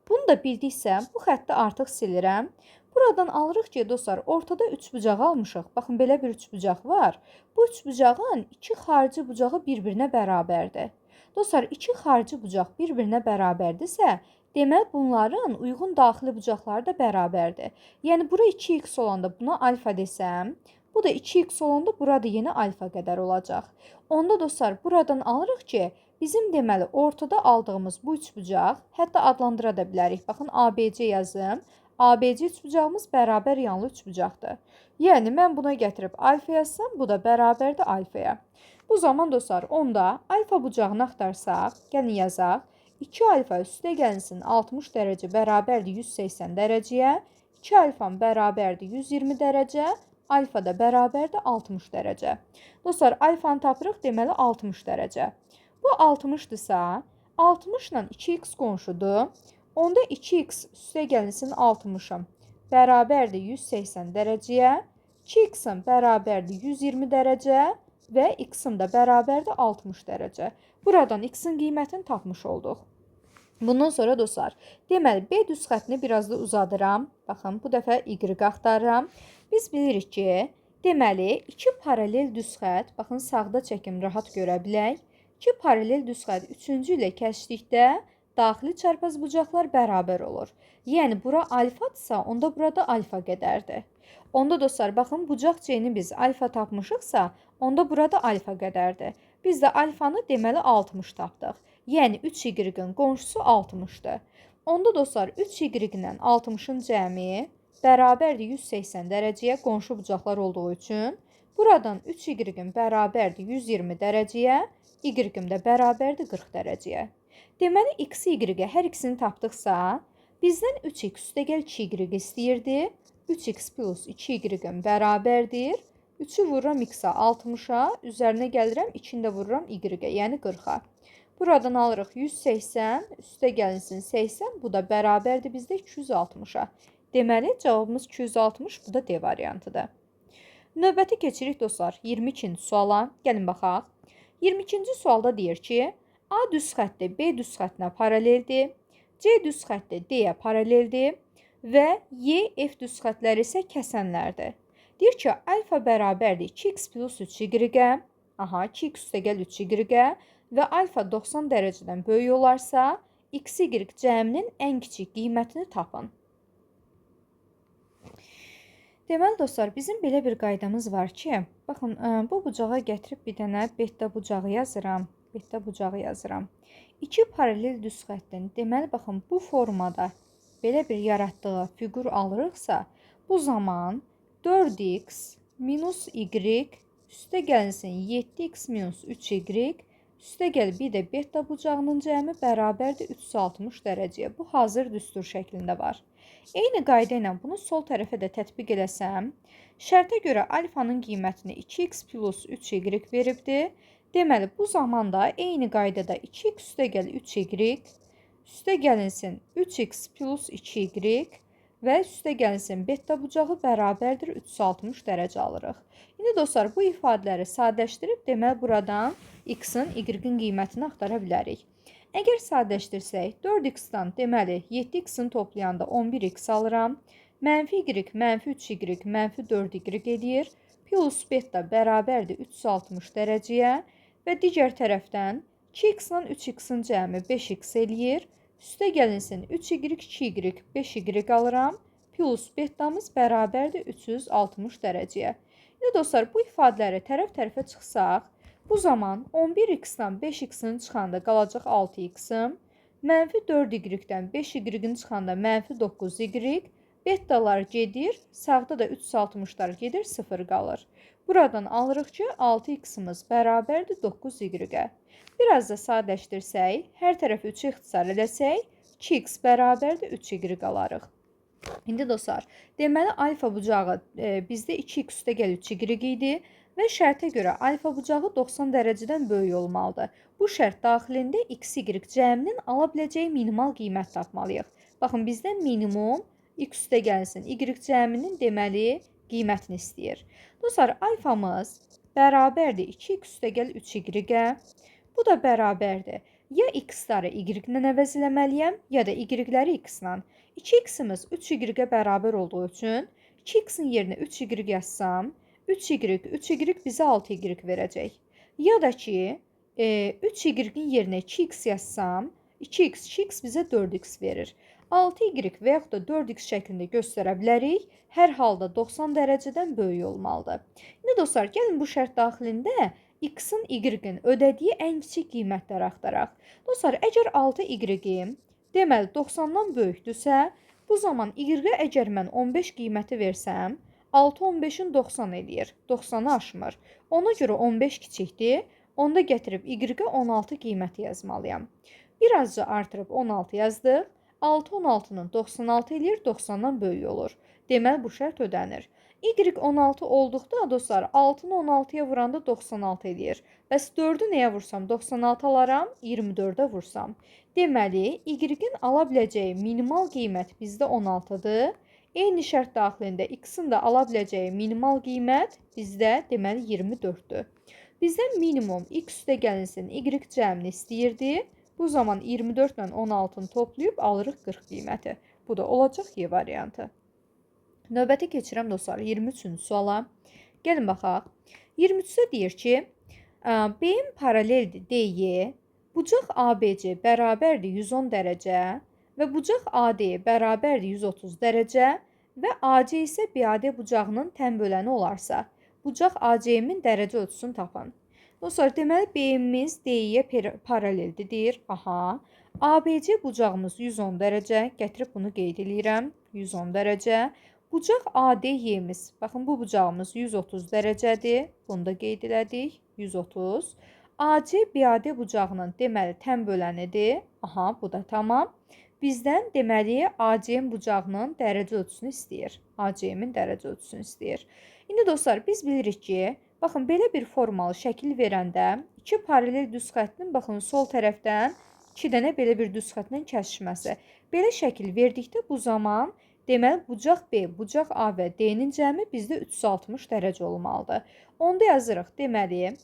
Bunu da bildiksə, bu xətti artıq silirəm. Buradan alırıq ki, dostlar, ortada 3 bucaq almışıq. Baxın, belə bir 3 bucaq var. Bu 3 bucağın 2 xarici bucağı bir-birinə bərabərdir. Dostlar, 2 xarici bucaq bir-birinə bərabərdirsə, deməli bunların uyğun daxili bucaqları da bərabərdir. Yəni, bura 2x olanda buna alfa desəm, bu da 2x olanda burada yenə alfa qədər olacaq. Onda dostlar, buradan alırıq ki, bizim deməli ortada aldığımız bu 3 bucaq, hətta adlandıra da bilərik. Baxın, ABC yazım. ABC üçbucağımız bərabər yanlı üçbucaqdır. Yəni, mən buna gətirib alfa yazsam, bu da bərabərdir alfaya. Bu zaman dostlar, onda alfa bucağını axtarsaq, gəlin yazaq. 2 alfa üstə gəlinsin 60 dərəcə bərabərdir 180 dərəcəyə. 2 alfam bərabərdir 120 dərəcə. Alfa da bərabərdir 60 dərəcə. Dostlar, alfanı tapırıq, deməli 60 dərəcə. Bu 60-dırsa, 60 ilə 2x qonşudur. Onda 2x üstə gəlinsin 60-ım bərabərdir 180 dərəcəyə. 2x-ım bərabərdir 120 dərəcə və x-ım da bərabərdir 60 dərəcə. Buradan x-in qiymətini tapmış olduq. Bundan sonra dostlar, deməli B düz xəttini biraz da uzadıram. Baxın, bu dəfə y axtarıram. Biz bilirik ki, deməli 2 paralel düz xətt, baxın sağda çəkim rahat görə bilək. 2 paralel düz xətt 3-cü ilə kəsdikdə daxili çarpazbucaqlar bərabər olur. Yəni, bura alfadırsa, onda burada alfa qədərdir. Onda dostlar, baxın, bucaq C-ni biz alfa tapmışıqsa, onda burada alfa qədərdir. Biz də alfanı deməli 60 tapdıq. Yəni, 3y-in qonşusu 60-dır. Onda dostlar, 3y-dən 60-ın cəmi bərabərdir 180 dərəcəyə qonşu bucaqlar olduğu üçün. Buradan 3y bərabərdir 120 dərəcəyə, y də bərabərdir 40 dərəcəyə. Deməli, x, y hər ikisini tapdıqsa, bizdən 3x üstəgəl 2y istəyirdi. 3x plus 2y bərabərdir. 3-ü vururam x-a 60-a, üzərinə gəlirəm, 2-ni də vururam y-ə, yəni 40-a. Buradan alırıq 180, üstə gəlinsin 80, bu da bərabərdir bizdə 260-a. Deməli, cavabımız 260, bu da D variantıdır. Növbəti keçirik dostlar 22-ci suala. Gəlin baxaq. 22-ci sualda deyir ki, A düz xətti B düz xəttinə paraleldir, C düz xətti D-yə paraleldir və Y, F düz xəttləri isə kəsənlərdir. Deyir ki, alfa bərabərdir 2x plus 3y-ə, 2x üstəgəl 3y-ə və alfa 90 dərəcədən böyük olarsa, x, y cəminin ən kiçik qiymətini tapın. Deməli dostlar, bizim belə bir qaydamız var ki, baxın, bu bucağa gətirib bir dənə beta bucağı yazıram. Beta bucağı yazıram. 2 paralel düz xəttin, deməli, baxın, bu formada belə bir yaratdığı fiqur alırıqsa, bu zaman 4x minus y üstə gəlinsin 7x minus 3y üstə gəl bir də beta bucağının cəmi bərabərdir 360 dərəcəyə. Bu hazır düstur şəklində var. Eyni qayda ilə bunu sol tərəfə də tətbiq eləsəm, şərtə görə alfanın qiymətini 2x plus 3y veribdir. Deməli, bu zamanda eyni qaydada 2x üstə gəl 3y, üstə gəlinsin 3x plus 2y və üstə gəlinsin beta bucağı bərabərdir 360 dərəcə alırıq. İndi dostlar, bu ifadələri sadələşdirib, deməli, buradan x-in, y-in qiymətini axtara bilərik. Əgər sadələşdirsək, 4x-dan deməli 7x-in toplayanda 11x alıram, mənfi y, mənfi 3y, mənfi 4y edir, plus beta bərabərdir 360 dərəcəyə və digər tərəfdən 2x ilə 3x-in cəmi 5x eləyir, üstə gəlinsin 3y, 2y, 5y alıram, plus betamız bərabərdir 360 dərəcəyə. İndi dostlar, bu ifadələri tərəf-tərəfə çıxsaq, bu zaman 11x-dən 5x-in çıxanda qalacaq 6x-ım, mənfi 4y-dən 5y-in çıxanda mənfi 9y, betalar gedir, sağda da 360-lar gedir, 0 qalır. Buradan alırıq ki, 6x-imiz bərabərdir 9y-ə. Biraz da sadələşdirsək, hər tərəfi 3-ə ixtisar eləsək, 2x bərabərdir 3y alarıq. İndi dostlar, deməli alfa bucağı bizdə 2x üstə gəl 3y idi və şərtə görə alfa bucağı 90 dərəcədən böyük olmalıdır. Bu şərt daxilində x, y cəminin ala biləcəyi minimal qiymət tapmalıyıq. Baxın, bizdən minimum x üstə gəlsin, y cəminin deməli qiymətini istəyir. Dostlar, alfamız bərabərdir 2x üstə gəl 3y-ə. Bu da bərabərdir. Ya x-ləri y-lə əvəz eləməliyəm, ya da y-ləri x-lə. 2x-imiz 3y-ə bərabər olduğu üçün 2x-in yerinə 3y yazsam, 3y bizə 6y verəcək. Ya da ki, 3y-in yerinə 2x yazsam, 2x bizə 4x verir. 6y və yaxud da 4x şəklində göstərə bilərik. Hər halda 90 dərəcədən böyük olmalıdır. İndi dostlar, gəlin bu şərt daxilində x-in, y-in ödədiyi ən kiçik qiymətləri axtaraq. Dostlar, əgər 6y deməli 90-dan böyükdürsə, Bu zaman y-ə əgər mən 15 qiyməti versəm, 6 15-in 90 eləyir. 90-ı aşmır. Ona görə 15 kiçikdir. Onda gətirib y-ə 16 qiyməti yazmalıyam. Birazca artırıb 16 yazdıq. 6 16-nın 96 eləyir, 90-dan böyük olur. Deməli, bu şərt ödənir. Y 16 olduqda dostlar 6-nı 16-ya vuranda 96 eləyir. Bəs 4-ü nəyə vursam 96 alaram, 24-ə vursam. Deməli, y-in ala biləcəyi minimal qiymət bizdə 16-dır. Eyni şərt daxilində x-in də ala biləcəyi minimal qiymət bizdə deməli 24-dür. Bizdən minimum x üstə gəlinsin y cəmini istəyirdi. Bu zaman 24 ilə 16-nı toplayıb alırıq 40 qiyməti. Bu da olacaq Y variantı. Növbəti keçirəm dostlar 23-cü suala. Gəlin baxaq. 23-də deyir ki, B-in paraleldir D-yə, bucaq ABC bərabərdir 110 dərəcə və bucaq AD bərabərdir 130 dərəcə və AC isə BAD bucağının tən böləni olarsa, bucaq AC-min dərəcə ölçüsünü tapın. Dostlar, deməli B-imiz D-yə paraleldir deyir. Aha. ABC bucağımız 110 dərəcə. Gətirib bunu qeyd edirəm. 110 dərəcə. Bucaq AD-yimiz. Baxın, bu bucağımız 130 dərəcədir. Bunu da qeyd elədik. 130. AC BAD bucağının deməli tən bölənidir. Aha, bu da tamam. Bizdən deməli AC-in bucağının dərəcə ölçüsünü istəyir. AC-min dərəcə ölçüsünü istəyir. İndi dostlar, biz bilirik ki, baxın, belə bir formalı şəkil verəndə iki paralel düz xəttin, baxın, sol tərəfdən iki dənə belə bir düz xəttin kəsişməsi. Belə şəkil verdikdə bu zaman deməli bucaq B, bucaq A və D-nin cəmi bizdə 360 dərəcə olmalıdır. Onda yazırıq, deməli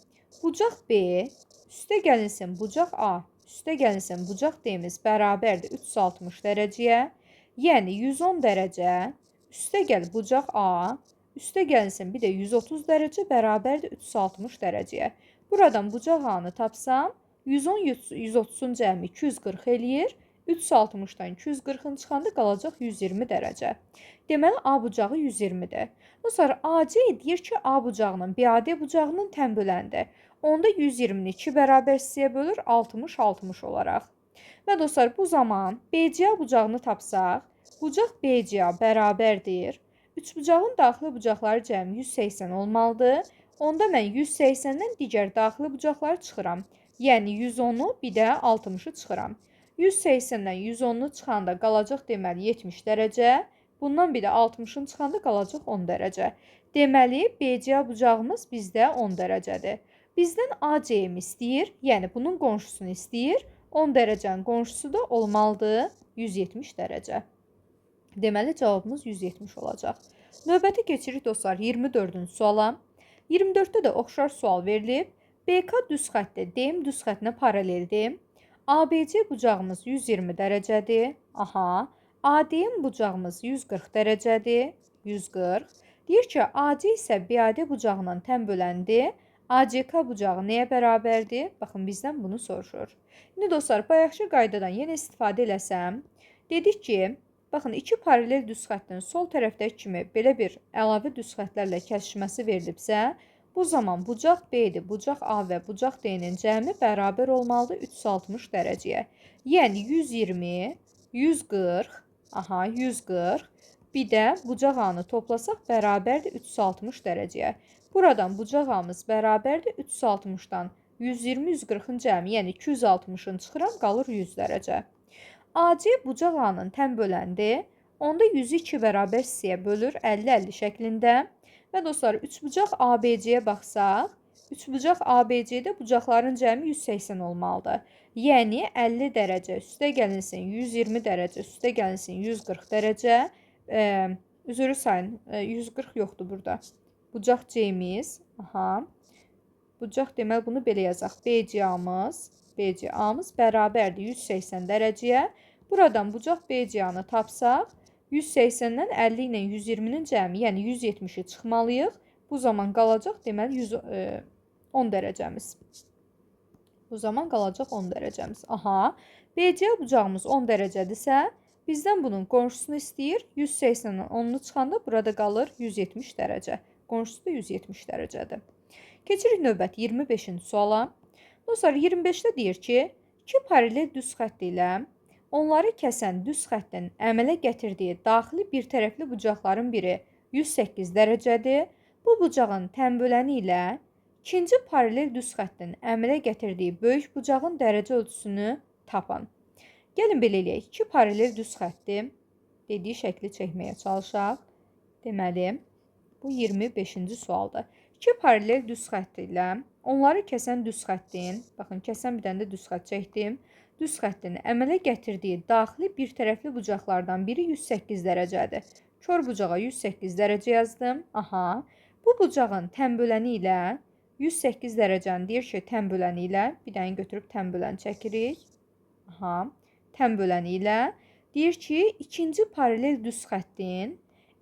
bucaq B üstə gəlinsin bucaq A, üstə gəlinsin bucaq D-miz bərabərdir 360 dərəcəyə, yəni 110 dərəcə, üstə gəl bucaq A, üstə gəlinsin bir də 130 dərəcə bərabərdir 360 dərəcəyə. Buradan bucaq A-nı tapsam, 110 130-un cəmi 240 eləyir. 360-dan 240-ın çıxanda qalacaq 120 dərəcə. Deməli, A bucağı 120-dir. Sonra AC deyir ki, A bucağının BAD bucağının tən böləndir. Onda 120-ni 2 bərabər hissəyə bölür, 60-60 olaraq. Və dostlar, bu zaman BCA bucağını tapsaq, bucaq BCA bərabərdir. Üçbucağın daxili bucaqları cəmi 180 olmalıdır. Onda mən 180-dən digər daxili bucaqları çıxıram. Yəni 110-u bir də 60-ı çıxıram. 180-dən 110-u çıxanda qalacaq deməli 70 dərəcə. Bundan bir də 60-ın çıxanda qalacaq 10 dərəcə. Deməli, BCA bucağımız bizdə 10 dərəcədir. Bizdən AC-mi istəyir, yəni bunun qonşusunu istəyir. 10 dərəcənin qonşusu da olmalıdır 170 dərəcə. Deməli, cavabımız 170 olacaq. Növbəti keçirik dostlar 24-cü suala. 24-də də oxşar sual verilib. BK düz xəttdə DM düz xəttinə paraleldir. ABC bucağımız 120 dərəcədir. Aha. AD'nin bucağımız 140 dərəcədir. 140. Deyir ki, AC isə BAD bucağının tən böləndir. ACK bucağı nəyə bərabərdir? Baxın, bizdən bunu soruşur. İndi dostlar, bayaqçı qaydadan yenə istifadə eləsəm, dedik ki, baxın, iki paralel düz xəttin sol tərəfdəki kimi belə bir əlavə düz xətlərlə kəsişməsi verilibsə, bu zaman bucaq B-dir, bucaq A və bucaq D-nin cəmi bərabər olmalıdır 360 dərəcəyə. Yəni 120, 140, aha 140, bir də bucaq A-nı toplasaq bərabərdir 360 dərəcəyə. Buradan bucaq A-mız bərabərdir 360-dan 120, 140-ın cəmi, yəni 260-ın çıxıram, qalır 100 dərəcə. AC bucaq A-nın tən böləndir. Onda 100-ü 2 bərabər hissəyə bölür 50-50 şəklində. Və dostlar, üçbucaq ABC-yə baxsaq, üçbucaq ABC-də bucaqların cəmi 180 olmalıdır. Yəni 50 dərəcə üstə gəlinsin 120 dərəcə, üstə gəlinsin 140 dərəcə. Üzrü sayın, 140 yoxdur burada. Bucaq C-miz, aha. Bucaq deməli bunu belə yazaq. BCA-mız bərabərdir 180 dərəcəyə. Buradan bucaq BCA-nı tapsaq, 180-dən 50 ilə 120-nin cəmi, yəni 170-i çıxmalıyıq. Bu zaman qalacaq deməli 10 dərəcəmiz. Bu zaman qalacaq 10 dərəcəmiz. Aha. BCA bucağımız 10 dərəcədirsə, bizdən bunun qonşusunu istəyir. 180-dən 10-unu çıxanda burada qalır 170 dərəcə. Qonşusu da 170 dərəcədir. Keçirik növbəti 25-ci suala. Dostlar, 25-də deyir ki, iki paralel düz xətt ilə onları kəsən düz xəttin əmələ gətirdiyi daxili birtərəfli bucaqların biri 108 dərəcədir. Bu bucağın tənböləni ilə ikinci paralel düz xəttin əmələ gətirdiyi böyük bucağın dərəcə ölçüsünü tapın. Gəlin belə eləyək. 2 paralel düz xətti dediyi şəkli çəkməyə çalışaq. Deməli, bu 25-ci sualdır. 2 paralel düz xətt ilə onları kəsən düz xəttin, baxın, kəsən bir dənə də düz xətt çəkdim. Düz xəttin əmələ gətirdiyi daxili birtərəfli bucaqlardan biri 108 dərəcədir. Kör bucağa 108 dərəcə yazdım. Aha. Bu bucağın tənböləni ilə 108 dərəcəni deyir ki, tənböləni ilə bir dənə götürüb tənböləni çəkirik. Aha. Tənböləni ilə deyir ki, ikinci paralel düz xəttin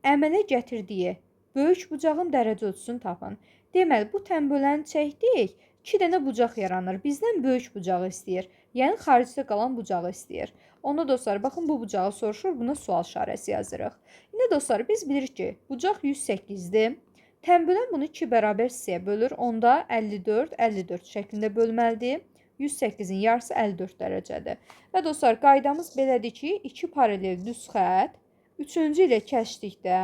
əmələ gətirdiyi böyük bucağın dərəcə ölçüsünü tapın. Deməli, bu tənböləni çəkdik, 2 dənə bucaq yaranır. Bizdən böyük bucağı istəyir. Yəni, xaricdə qalan bucağı istəyir. Onda dostlar, baxın, bu bucağı soruşur, buna sual işarəsi yazırıq. İndi dostlar, biz bilirik ki, bucaq 108-dir. Tənbölən bunu 2 bərabər hissəyə bölür. Onda 54, 54 şəklində bölməlidir. 108-in yarısı 54 dərəcədir. Və dostlar, qaydamız belədir ki, 2 paralel düz xətt 3-cü ilə kəsdikdə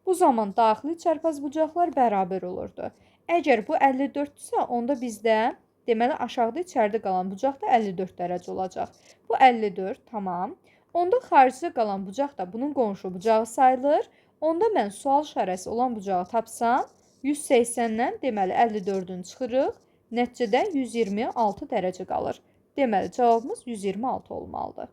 bu zaman daxili çarpaz bucaqlar bərabər olurdu. Əgər bu 54-dürsə, onda bizdə deməli aşağıda içəridə qalan bucaq da 54 dərəcə olacaq. Bu 54, tamam. Onda xaricdə qalan bucaq da bunun qonşu bucağı sayılır. Onda mən sual işarəsi olan bucağı tapsam, 180-dən deməli 54-ünü çıxırıq. Nəticədə 126 dərəcə qalır. Deməli, cavabımız 126 olmalıdır.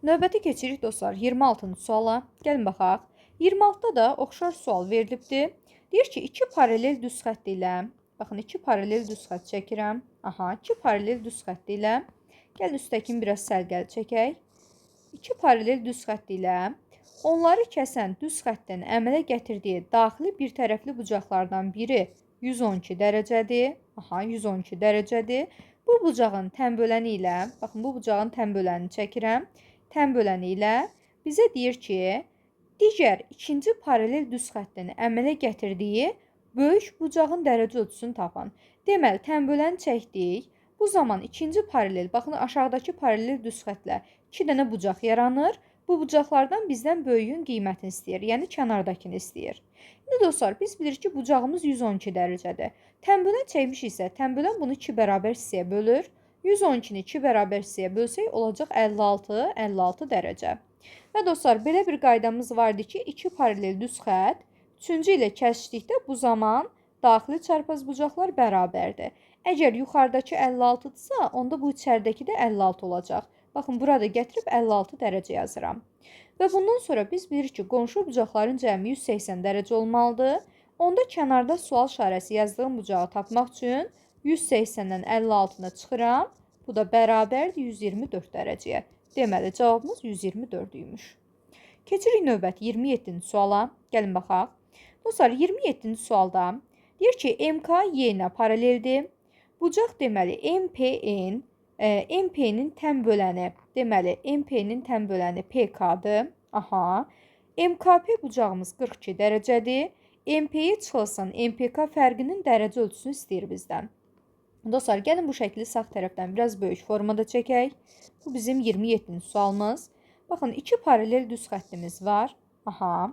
Növbəti keçirik dostlar 26-cı suala. Gəlin baxaq. 26-da da oxşar sual verilibdir. Deyir ki, 2 paralel düz xətt ilə, baxın, 2 paralel düz xətt çəkirəm. Aha, 2 paralel düz xətt ilə, gəlin üstəkini biraz sərgəli çəkək. 2 paralel düz xətt ilə onları kəsən düz xəttin əmələ gətirdiyi daxili birtərəfli bucaqlardan biri 112 dərəcədir. Aha, 112 dərəcədir. Bu bucağın tənböləni ilə, baxın, bu bucağın tənbölənini çəkirəm. Tənböləni ilə bizə deyir ki, digər ikinci paralel düz xəttin əmələ gətirdiyi böyük bucağın dərəcə ölçüsünü tapın. Deməli, tənböləni çəkdik. Bu zaman ikinci paralel, baxın, aşağıdakı paralel düz xəttlə 2 dənə bucaq yaranır. Bu bucaqlardan bizdən böyüyün qiymətini istəyir, yəni kənardakını istəyir. İndi dostlar, biz bilirik ki, bucağımız 112 dərəcədir. Tənbölən çəkmişiksə, tənbölən bunu 2 bərabər hissəyə bölür. 112-ni 2 bərabər hissəyə bölsək, olacaq 56 dərəcə. Və dostlar, belə bir qaydamız vardı ki, 2 paralel düz xətt 3-cü ilə kəsdikdə bu zaman daxili çarpaz bucaqlar bərabərdir. Əgər yuxarıdakı 56-dırsa, onda bu içəridəki də 56 olacaq. Baxın, burada gətirib 56 dərəcə yazıram. Və bundan sonra biz bilirik ki, qonşu bucaqların cəmi 180 dərəcə olmalıdır. Onda kənarda sual işarəsi yazdığım bucağı tapmaq üçün 180-dən 56-na çıxıram. Bu da bərabərdir 124 dərəcəyə. Deməli, cavabımız 124-üymüş. Keçirik növbəti 27-ci suala. Gəlin baxaq. Dostlar, 27-ci sualda deyir ki, MK Y-nə paraleldir. Bucaq deməli MPN, MP'nin tənböləni, deməli, MP'nin tənböləni PK-dır. Aha. MKP bucağımız 42 dərəcədir. MP'yi çıxılsın, MPK fərqinin dərəcə ölçüsünü istəyir bizdən. Dostlar, gəlin bu şəkli sağ tərəfdən biraz böyük formada çəkək. Bu bizim 27-ci sualımız. Baxın, 2 paralel düz xəttimiz var. Aha.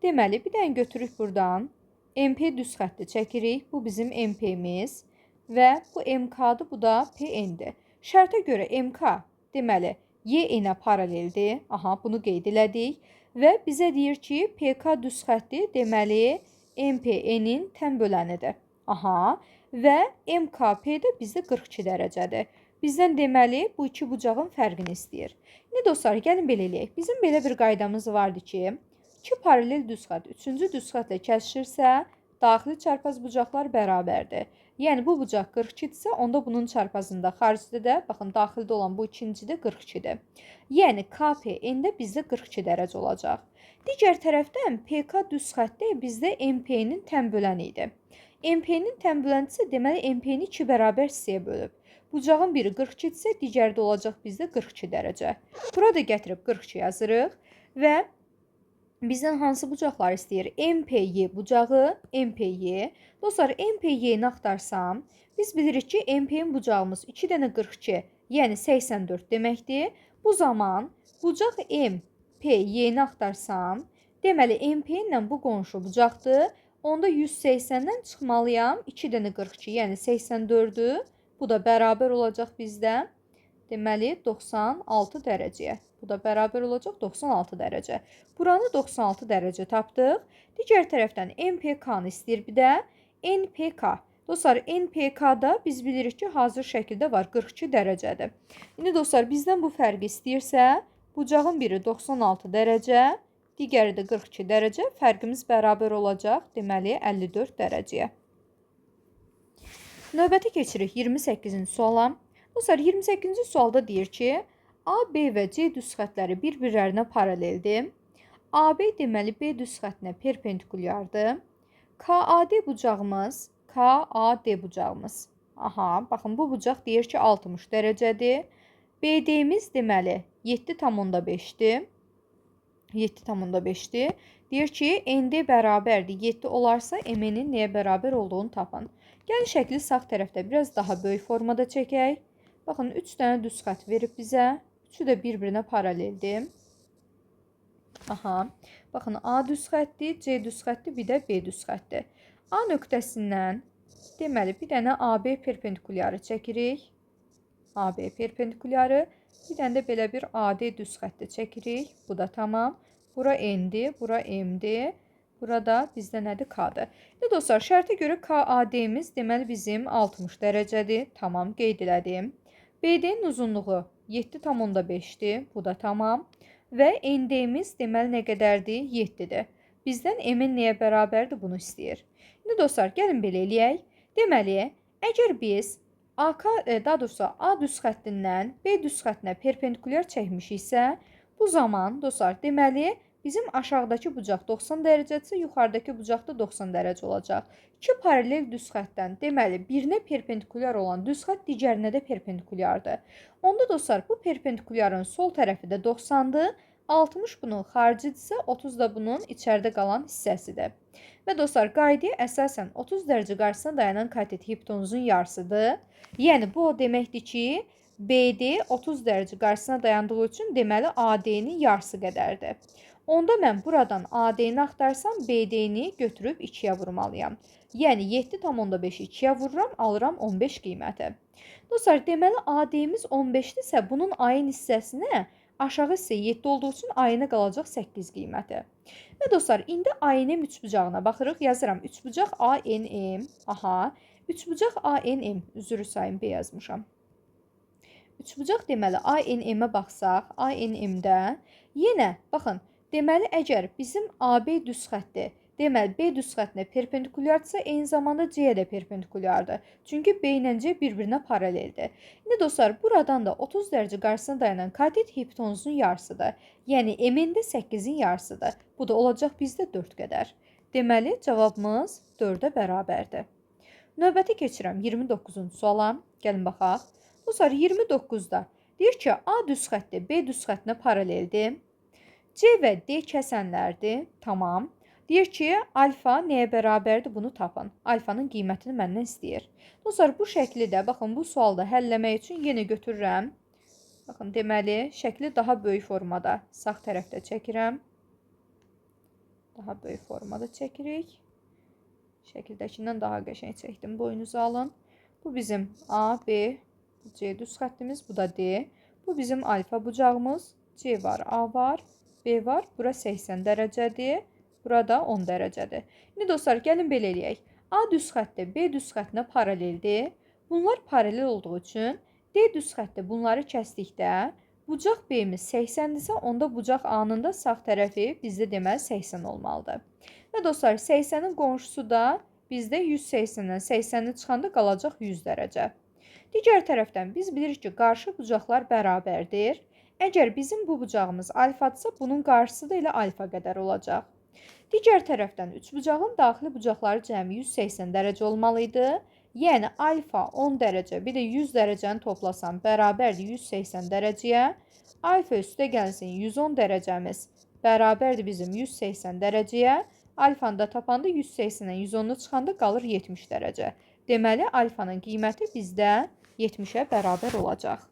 Deməli, bir dənə götürük buradan. MP düz xətti çəkirik. Bu bizim MP'miz. Və bu MK-dır, bu da PN-dir. Şərtə görə MK, deməli, Y-nə paraleldir. Aha, bunu qeyd elədik. Və bizə deyir ki, PK düz xətti, deməli, MPN-in tənbölənidir. Aha, və MKP də bizdə 42 dərəcədir. Bizdən deməli, bu iki bucağın fərqini istəyir. İndi dostlar, gəlin belə eləyək. Bizim belə bir qaydamız vardı ki, 2 paralel düz xətt 3-cü düz xəttlə kəsişirsə, daxili çarpaz bucaqlar bərabərdir. Yəni, bu bucaq 42-dirsə, onda bunun çarpazında xaricdə də, baxın, daxildə olan bu ikinci də 42-dir. Yəni, KPN-də bizdə 42 dərəcə olacaq. Digər tərəfdən PK düz xəttdə bizdə MP-nin tənböləni idi. MP-nin tənböləni isə deməli, MP-ni 2 bərabər hissəyə bölüb. Bucağın biri 42-dirsə, digəri də olacaq bizdə 42 dərəcə. Burada gətirib 42 yazırıq və bizdən hansı bucaqlar istəyir? MPY bucağı, MPY. Dostlar, MPY-ni axtarsam, biz bilirik ki, MP'nin bucağımız 2 dənə 42, yəni 84 deməkdir. Bu zaman bucaq M, P, Y-ni axtarsam, deməli MP ilə bu qonşu bucaqdır. Onda 180-dən çıxmalıyam. 2 dənə 42, yəni 84-dür. Bu da bərabər olacaq bizdə. Deməli 96 dərəcəyə. Bu da bərabər olacaq 96 dərəcə. Buranı 96 dərəcə tapdıq. Digər tərəfdən MPK-nı istəyir bir də. NPK. Dostlar, NPK-da biz bilirik ki, hazır şəkildə var. 42 dərəcədir. İndi dostlar, bizdən bu fərqi istəyirsə, bucağın biri 96 dərəcə, digəri də 42 dərəcə. Fərqimiz bərabər olacaq. Deməli, 54 dərəcəyə. Növbəti keçirik 28-ci suala. Dostlar, 28-ci sualda deyir ki, A, B və C düz xətləri bir-birlərinə paraleldir. AB deməli B düz xəttinə perpendikulyardır. KAD bucağımız, KAD bucağımız. Aha, baxın bu bucaq deyir ki 60 dərəcədir. BD-miz deməli 7,5-dir. 7,5-dir. Deyir ki, ND bərabərdir. 7 olarsa MN-in nəyə bərabər olduğunu tapın. Gəlin şəkli sağ tərəfdə biraz daha böyük formada çəkək. Baxın, 3 dənə düz xət verib bizə. Üçü də bir-birinə paraleldir. Aha, baxın, A düz xətdir, C düz xətdir, bir də B düz xətdir. A nöqtəsindən, deməli, bir dənə AB perpendikulyarı çəkirik. AB perpendikulyarı, bir dənə də belə bir AD düz xətti çəkirik. Bu da tamam. Bura N'dir, bura M'dir. Burada bizdə nədir? K'dır. Dostlar, şərtə görə KAD-miz deməli bizim 60 dərəcədir. Tamam, qeyd elədim. BD-nin uzunluğu 7,5-dir. Bu da tamam. Və ND-miz deməli nə qədərdir? 7-dir. Bizdən M-in nəyə bərabərdir? Bunu istəyir. İndi dostlar, gəlin belə eləyək. Deməli, əgər biz daha doğrusu A düz xəttindən B düz xəttinə perpendikulyar çəkmişiksə, bu zaman dostlar, deməli, bizim aşağıdakı bucaq 90 dərəcədirsə, yuxarıdakı bucaq da 90 dərəcə olacaq. İki paralel düz xətdən, deməli, birinə perpendikulyar olan düz xət digərinə də perpendikulyardır. Onda dostlar, bu perpendikulyarın sol tərəfi də 90-dır. 60 bunun xaricidirsə, 30 da bunun içəridə qalan hissəsidir. Və dostlar, qaydaya əsasən 30 dərəcə qarşısına dayanan katet hipotenuzun yarısıdır. Yəni, bu o deməkdir ki, BD 30 dərəcə qarşısına dayandığı üçün deməli AD-nin yarısı qədərdir. Onda mən buradan AD-ni axtarsam, BD-ni götürüb 2-yə vurmalıyam. Yəni 7,5-i 2-yə vururam, alıram 15 qiyməti. Dostlar, deməli AD-miz 15-dirsə, bunun ayın hissəsinə aşağı hissə 7 olduğu üçün ayına qalacaq 8 qiyməti. Və dostlar, indi ANM üçbucağına baxırıq. Yazıram, üçbucaq ANM. Aha, üçbucaq ANM. Üzrü sayın, B yazmışam. Üçbucaq deməli ANM-ə baxsaq, ANM-də yenə, baxın, deməli, əgər bizim AB düz xətti, deməli, B düz xəttinə perpendikulyardırsa, eyni zamanda C-yə də perpendikulyardır. Çünki B ilə C bir-birinə paraleldir. İndi dostlar, buradan da 30 dərəcə qarşısına dayanan katet hipotenuzun yarısıdır. Yəni, M-in də 8-in yarısıdır. Bu da olacaq bizdə 4 qədər. Deməli, cavabımız 4-ə bərabərdir. Növbəti keçirəm 29-cu suala. Gəlin baxaq. Dostlar, 29-da deyir ki, A düz xətti B düz xəttinə paraleldir. C və D kəsənlərdir. Tamam. Deyir ki, alfa nəyə bərabərdir? Bunu tapın. Alfanın qiymətini məndən istəyir. Dostlar, bu şəkli də, baxın, bu sualda həlləmək üçün yenə götürürəm. Baxın, deməli, şəkli daha böyük formada sağ tərəfdə çəkirəm. Daha böyük formada çəkirik. Şəkildəkindən daha qəşəng çəkdim. Boyunuzu alın. Bu bizim A, B, C düz xəttimiz. Bu da D. Bu bizim alfa bucağımız. C var, A var, B var. Bura 80 dərəcədir. Burada 10 dərəcədir. İndi dostlar, gəlin belə eləyək. A düz xətti B düz xəttinə paraleldir. Bunlar paralel olduğu üçün D düz xətti bunları kəsdikdə bucaq B-miz 80-dirsə, onda bucaq A-nın da sağ tərəfi bizdə deməli 80 olmalıdır. Və dostlar, 80-in qonşusu da bizdə 180-dən 80-ni çıxanda qalacaq 100 dərəcə. Digər tərəfdən biz bilirik ki, qarşı bucaqlar bərabərdir. Əgər bizim bu bucağımız alfadırsa, bunun qarşısı da elə alfa qədər olacaq. Digər tərəfdən üçbucağın daxili bucaqları cəmi 180 dərəcə olmalıydı. Yəni, alfa 10 dərəcə, bir də 100 dərəcəni toplasam bərabərdir 180 dərəcəyə. Alfa üstə gəlsin 110 dərəcəmiz bərabərdir bizim 180 dərəcəyə. Alfanı da tapanda 180-dən 110-u çıxanda qalır 70 dərəcə. Deməli, alfanın qiyməti bizdə 70-ə bərabər olacaq.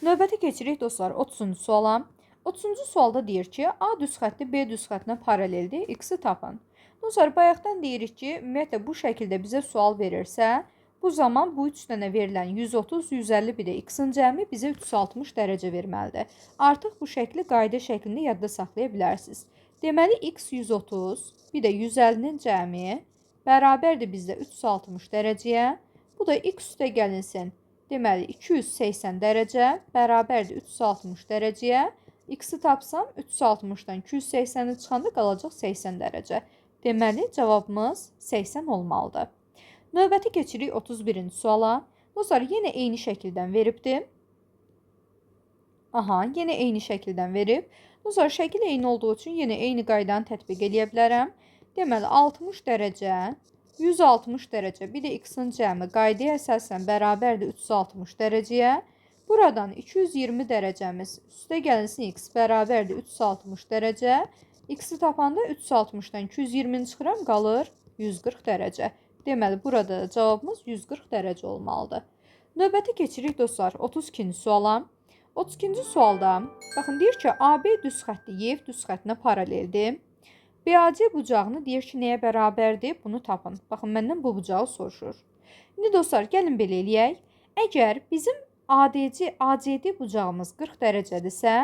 Növbəti keçirik dostlar 30-cu suala. 30-cu sualda deyir ki, A düz xətti B düz xəttinə paraleldir, x-i tapın. Dostlar, bayaqdan deyirik ki, ümumiyyətlə bu şəkildə bizə sual verirsə, bu zaman bu 3 dənə verilən 130, 150 bir də x-in cəmi bizə 360 dərəcə verməlidir. Artıq bu şəkli qayda şəklində yadda saxlaya bilərsiniz. Deməli, x 130, bir də 150-nin cəmi bərabərdir bizdə 360 dərəcəyə. Bu da x üstə gəlinsin. Deməli, 280 dərəcə bərabərdir 360 dərəcəyə. X-i tapsam, 360-dan 280-i çıxanda qalacaq 80 dərəcə. Deməli, cavabımız 80 olmalıdır. Növbəti keçirik 31-ci suala. Dostlar, yenə eyni şəkildən veribdir. Aha, yenə eyni şəkildən verib. Dostlar, şəkil eyni olduğu üçün yenə eyni qaydanı tətbiq edə bilərəm. Deməli, 60 dərəcə, 160 dərəcə, bir də x-in cəmi qaydaya əsasən bərabərdir 360 dərəcəyə. Buradan 220 dərəcəmiz üstə gəlinsin x bərabərdir 360 dərəcə. X-i tapanda 360-dan 220-ni çıxıram, qalır 140 dərəcə. Deməli, burada da cavabımız 140 dərəcə olmalıdır. Növbəti keçirik dostlar 32-ci suala. 32-ci sualda, baxın, deyir ki, AB düz xətti Y düz xəttinə paraleldir. BAC bucağını deyir ki, nəyə bərabərdir? Bunu tapın. Baxın, məndən bu bucağı soruşur. İndi dostlar, gəlin belə eləyək. Əgər bizim ACD bucağımız 40 dərəcədirsə,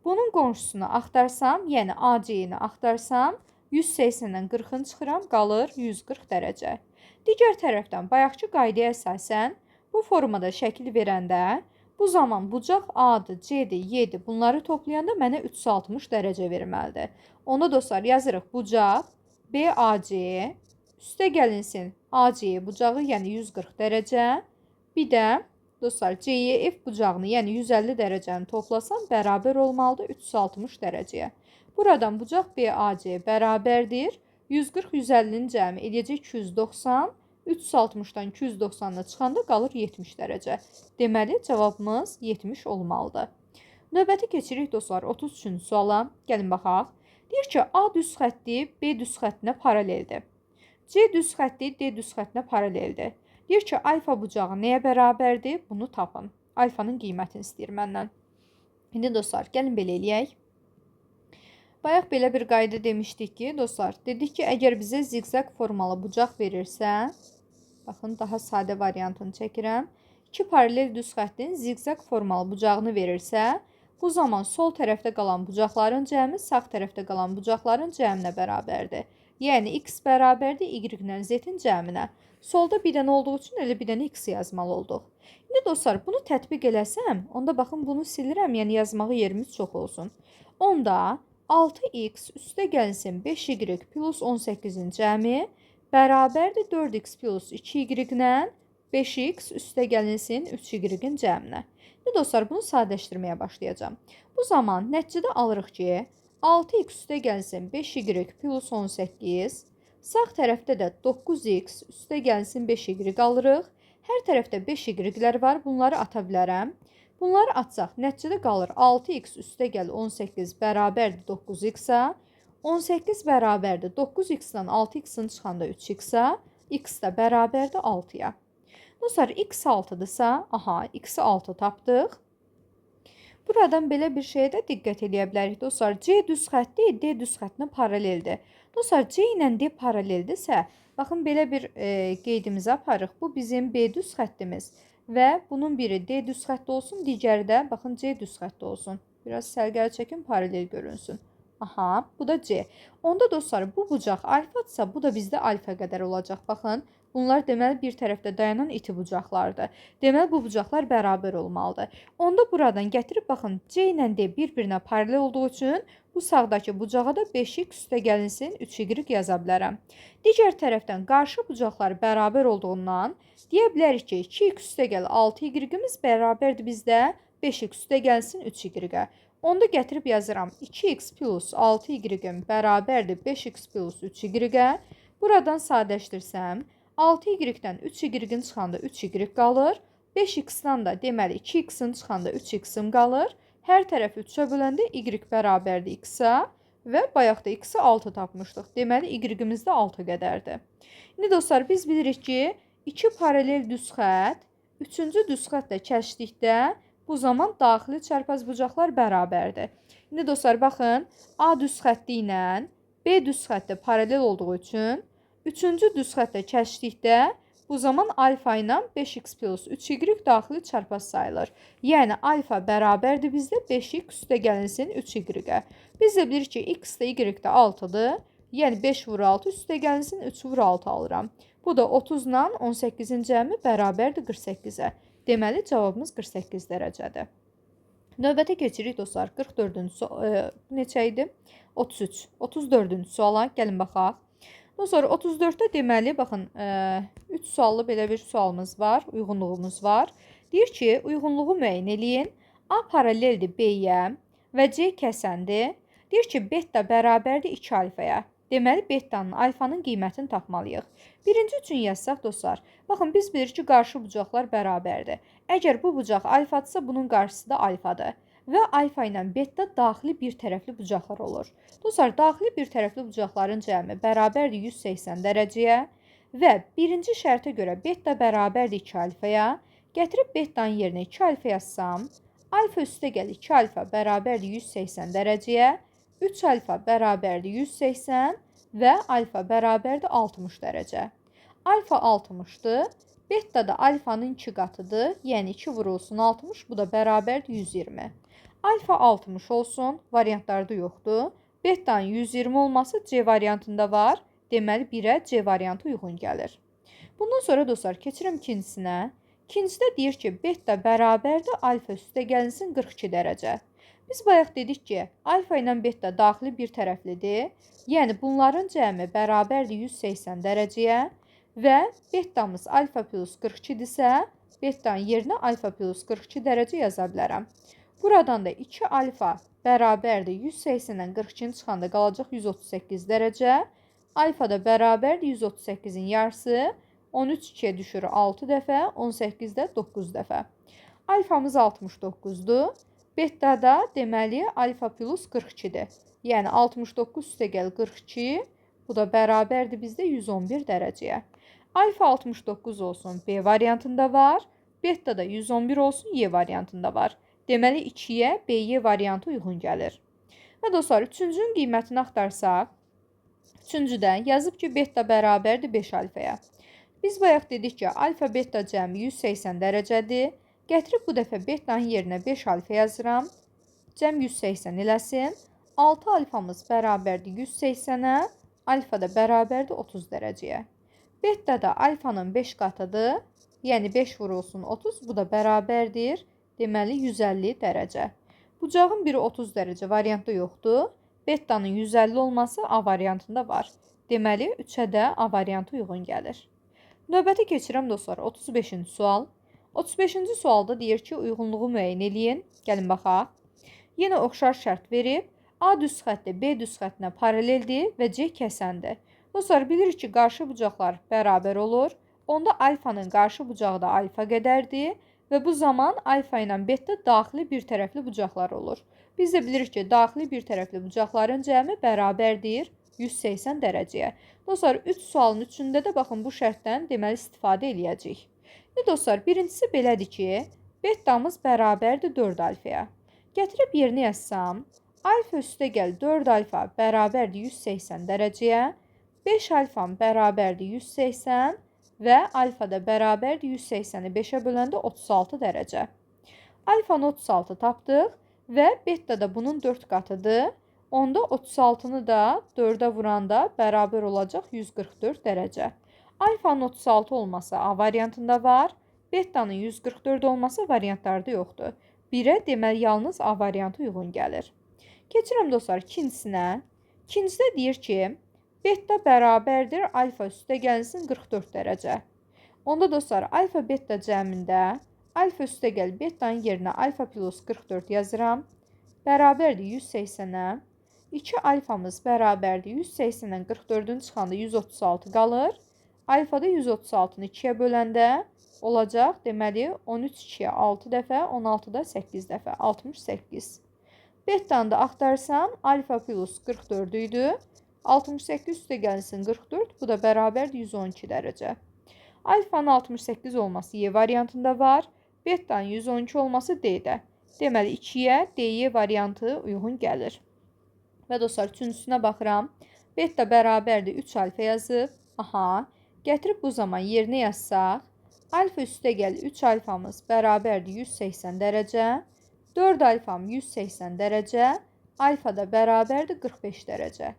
bunun qonşusunu axtarsam, yəni AC-ni axtarsam, 180-dən 40-ını çıxıram, qalır 140 dərəcə. Digər tərəfdən, bayaqki qaydaya əsasən, bu formada şəkil verəndə, bu zaman bucaq A-dır, C-dir, Y-dir. Bunları toplayanda mənə 360 dərəcə verməlidir. Onda dostlar, yazırıq bucaq BAC, üstə gəlinsin AC bucağı, yəni 140 dərəcə. Bir də dostlar, CEF bucağını, yəni 150 dərəcəni toplasam, bərabər olmalıdır 360 dərəcəyə. Buradan bucaq BAC bərabərdir. 140, 150-nin cəmi eləyəcək 290. 360-dan 290-da çıxanda qalır 70 dərəcə. Deməli, cavabımız 70 olmalıdır. Növbəti keçirik dostlar 33-cü suala. Gəlin baxaq. Deyir ki, A düz xətti B düz xəttinə paraleldir. C düz xətti D düz xəttinə paraleldir. Deyir ki, alfa bucağı nəyə bərabərdir? Bunu tapın. Alfanın qiymətini istəyir məndən. İndi dostlar, gəlin belə eləyək. Bayaq belə bir qayda demişdik ki, dostlar, dedik ki, əgər bizə zigzag formalı bucaq verirsə, baxın, daha sadə variantını çəkirəm. 2 paralel düz xəttin zigzag formalı bucağını verirsə, bu zaman sol tərəfdə qalan bucaqların cəmi sağ tərəfdə qalan bucaqların cəminə bərabərdir. Yəni, x bərabərdir y-lə z-in cəminə. Solda bir dənə olduğu üçün elə bir dənə x yazmalı olduq. İndi dostlar, bunu tətbiq eləsəm, onda baxın, bunu silirəm, yəni yazmağı yerimiz çox olsun. Onda 6x üstə gəlsin 5y plus 18-in cəmi bərabərdir 4x plus 2y-lə 5x üstə gəlinsin 3y-in cəminə. İndi dostlar, bunu sadələşdirməyə başlayacağım. Bu zaman nəticədə alırıq ki, 6x üstə gəlsin 5y plus 18, sağ tərəfdə də 9x üstə gəlsin 5y alırıq. Hər tərəfdə 5y-lər var, bunları ata bilərəm. Bunları atsaq, nəticədə qalır 6x üstə gəl 18 bərabərdir 9x-a, 18 bərabərdir 9x-dan 6x-in çıxanda 3x-a, x də bərabərdir 6-ya. Dostlar, x 6-dırsa, aha, x-i 6 tapdıq. Buradan belə bir şeyə də diqqət edə bilərik. Dostlar, C düz xətti D düz xəttinə paraleldir. Dostlar, C ilə D paraleldirsə, baxın, belə bir qeydimizi aparıq. Bu bizim B düz xəttimiz. Və bunun biri D düz xətti olsun, digəri də, baxın, C düz xətti olsun. Biraz sərgəli çəkin, paralel görünsün. Aha, bu da C. Onda dostlar, bu bucaq alfadırsa, bu da bizdə alfa qədər olacaq. Baxın, bunlar deməli bir tərəfdə dayanan iti bucaqlardır. Deməli, bu bucaqlar bərabər olmalıdır. Onda buradan gətirib, baxın, C ilə D bir-birinə paralel olduğu üçün bu sağdakı bucağa da 5x üstə gəlinsin 3y yaza bilərəm. Digər tərəfdən qarşı bucaqlar bərabər olduğundan deyə bilərik ki, 2x üstə gəl 6y-imiz bərabərdir bizdə 5x üstə gəlsin 3y-ə. Onda gətirib yazıram 2x plus 6y bərabərdir 5x plus 3y-ə. Buradan sadələşdirsəm 6y-dən 3y-in çıxanda 3y qalır. 5x-dan da deməli 2x-in çıxanda 3x-im qalır. Hər tərəf 3-ə böləndə y bərabərdir x-a və bayaq da x-i 6 tapmışdıq. Deməli, y-imiz də 6 qədərdir. İndi dostlar, biz bilirik ki, 2 paralel düz xət, 3-cü düz xətlə kəsdikdə Bu zaman daxili çarpazbucaqlar bərabərdir. İndi dostlar, baxın, A düz xətti ilə B düz xətti paralel olduğu üçün 3-cü düz xəttə keçdikdə bu zaman alfa ilə 5x plus 3y daxili çarpaz sayılır. Yəni, alfa bərabərdir bizdə 5x üstə gəlinsin 3y-ə. Biz də bilirik ki, x də y də 6-dır. Yəni, 5 vur 6 üstə gəlinsin 3 vur 6 alıram. Bu da 30 ilə 18-in cəmi bərabərdir 48-ə. Deməli, cavabımız 48 dərəcədir. Növbətə keçirik dostlar. 44-cü neçə idi? 33. 34-cü suala gəlin baxaq. Dostlar, 34-də deməli, baxın, 3 suallı belə bir sualımız var, uyğunluğumuz var. Deyir ki, uyğunluğu müəyyən eləyin. A paraleldir B-yə və C kəsəndir. Deyir ki, beta bərabərdir 2 alfaya. Deməli, betanın, alfanın qiymətini tapmalıyıq. Birinci üçün yazsaq, dostlar, baxın, biz bilirik ki, qarşı bucaqlar bərabərdir. Əgər bu bucaq alfadırsa, bunun qarşısı da alfadır. Və alfa ilə beta daxili bir tərəfli bucaqlar olur. Dostlar, daxili bir tərəfli bucaqların cəmi bərabərdir 180 dərəcəyə və birinci şərtə görə beta bərabərdir 2 alfaya. Gətirib betanın yerinə 2 alfa yazsam, alfa üstə gəl 2 alfa bərabərdir 180 dərəcəyə. 3 alfa bərabərdir 180 və alfa bərabərdir 60 dərəcə. Alfa 60-dır, beta da alfanın 2 qatıdır, yəni 2 vurulsun 60, bu da bərabərdir 120. Alfa 60 olsun, variantlarda yoxdur. Betanın 120 olması C variantında var, deməli 1-ə C variantı uyğun gəlir. Bundan sonra dostlar, keçirəm ikincisinə. İkincidə deyir ki, beta bərabərdir alfa üstə gəlinsin 42 dərəcə. Biz bayaq dedik ki, alfa ilə beta daxili bir tərəflidir. Yəni, bunların cəmi bərabərdir 180 dərəcəyə və betamız alfa plus 42-dirsə, betanın yerinə alfa plus 42 dərəcə yaza bilərəm. Buradan da 2 alfa bərabərdir 180-dən 42-ni çıxanda qalacaq 138 dərəcə. Alfa da bərabərdir 138-in yarısı. 13 2-yə düşür 6 dəfə, 18 də 9 dəfə. Alfamız 69-dur. Beta da deməli alfa plus 42-dir. Yəni 69 üstə gəl 42, bu da bərabərdir bizdə 111 dərəcəyə. Alfa 69 olsun B variantında var, beta da 111 olsun Y variantında var. Deməli 2-yə BY variantı uyğun gəlir. Və dostlar, üçüncünün qiymətini axtarsaq, üçüncüdə yazıb ki, beta bərabərdir 5 alfaya. Biz bayaq dedik ki, alfa beta cəmi 180 dərəcədir. Gətirib bu dəfə betanın yerinə 5 alfa yazıram. Cəm 180 eləsin. 6 alfamız bərabərdir 180-ə. Alfa da bərabərdir 30 dərəcəyə. Beta da alfanın 5 qatıdır. Yəni 5 vurulsun 30. Bu da bərabərdir. Deməli 150 dərəcə. Bucağın biri 30 dərəcə variantda yoxdur. Betanın 150 olması A variantında var. Deməli 3-ə də A variantı uyğun gəlir. Növbəti keçirəm dostlar. 35-ci sual. 35-ci sualda deyir ki, uyğunluğu müəyyən eləyin. Gəlin baxaq. Yenə oxşar şərt verib. A düz xətti B düz xəttinə paraleldir və C kəsəndir. Dostlar, bilirik ki, qarşı bucaqlar bərabər olur. Onda alfanın qarşı bucağı da alfa qədərdir və bu zaman alfa ilə beta daxili bir tərəfli bucaqlar olur. Biz də bilirik ki, daxili bir tərəfli bucaqların cəmi bərabərdir 180 dərəcəyə. Dostlar, 3 sualın üçündə də baxın bu şərtdən deməli istifadə eləyəcəyik. Dostlar, birincisi belədir ki, betamız bərabərdir 4 alfaya. Gətirib yerinə yazsam, alfa üstə gəl 4 alfa bərabərdir 180 dərəcəyə, 5 alfam bərabərdir 180 və alfa da bərabərdir 180-i 5-ə böləndə 36 dərəcə. Alfanı 36 tapdıq və beta da bunun 4 qatıdır. Onda 36-nı da 4-ə vuranda bərabər olacaq 144 dərəcə. Alfanın 36 olması A variantında var. Betanın 144 olması variantlarda yoxdur. 1-ə deməli yalnız A variantı uyğun gəlir. Keçirəm dostlar ikincisinə. İkincidə deyir ki, beta bərabərdir alfa üstə gəlinsin 44 dərəcə. Onda dostlar alfa beta cəmində alfa üstə gəl betanın yerinə alfa plus 44 yazıram. Bərabərdir 180-ə. 2 alfamız bərabərdir 180-dən 44-ün çıxanda 136 qalır. Alfada 136-nı 2-yə böləndə olacaq. Deməli 13 2-yə 6 dəfə, 16-da 8 dəfə, 68. Betanı da axtarsam alfa plus 44 idi. 68 üstə gəlsin 44, bu da bərabərdir 112 dərəcə. Alfanın 68 olması Y variantında var. Bettanın 112 olması D-də. Deməli 2-yə D-Y variantı uyğun gəlir. Və dostlar, üçüncüsünə baxıram. Betta bərabərdir 3 alfa yazıb. Aha, gətirib bu zaman yerinə yazsaq. Alfa üstəgəl 3 alfamız bərabərdir 180 dərəcə. 4 alfam 180 dərəcə. Alfa da bərabərdir 45 dərəcə.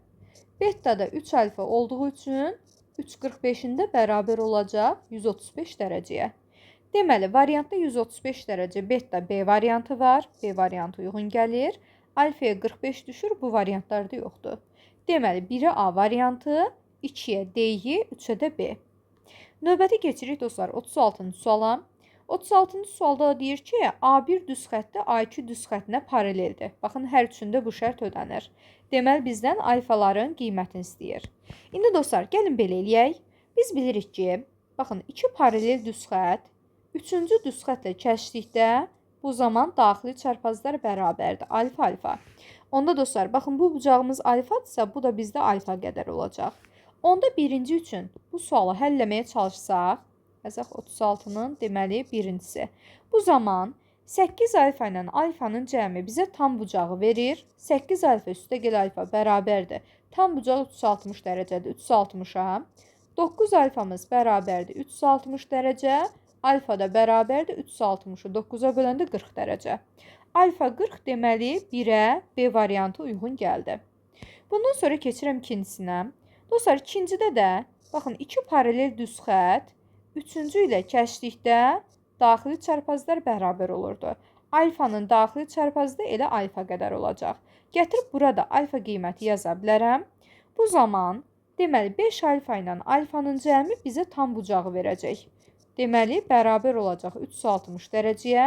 Betta da 3 alfa olduğu üçün 3,45'in də bərabər olacaq 135 dərəcəyə. Deməli, variantda 135 dərəcə betta B variantı var. B variantı uyğun gəlir. Alfaya 45 düşür, bu variantlarda yoxdur. Deməli, 1-ə A variantı, 2-yə D-yi, 3-ə də B. Növbəti keçirik dostlar 36-cı suala. 36-cı sualda da deyir ki, A1 düz xəttdə A2 düz xəttinə paraleldir. Baxın, hər üçündə bu şərt ödənir. Deməli, bizdən alfaların qiymətini istəyir. İndi dostlar, gəlin belə eləyək. Biz bilirik ki, baxın, 2 paralel düz xətt, 3-cü düz xəttlə kəsdikdə bu zaman daxili çarpazlar bərabərdir. Alfa, alfa. Onda dostlar, baxın, bu bucağımız alfadırsa, bu da bizdə alfa qədər olacaq. Onda birinci üçün bu sualı həlləməyə çalışsaq, yazaq 36-nın deməli birincisi. Bu zaman 8 alfa ilə alfanın cəmi bizə tam bucağı verir. 8 alfa üstə gəl alfa bərabərdir. Tam bucağı 360 dərəcədir. 360-a. 9 alfamız bərabərdir. 360 dərəcə. Alfa da bərabərdir. 360-ı 9-a böləndə 40 dərəcə. Alfa 40 deməli 1-ə B variantı uyğun gəldi. Bundan sonra keçirəm ikincisinə. Dostlar, ikincidə də baxın 2 paralel düz xətt 3-cü ilə kəsdikdə daxili çarpazlar bərabər olurdu. Alfanın daxili çarpazı da elə alfa qədər olacaq. Gətirib burada alfa qiyməti yaza bilərəm. Bu zaman deməli 5 alfa ilə alfanın cəmi bizə tam bucağı verəcək. Deməli, bərabər olacaq 360 dərəcəyə.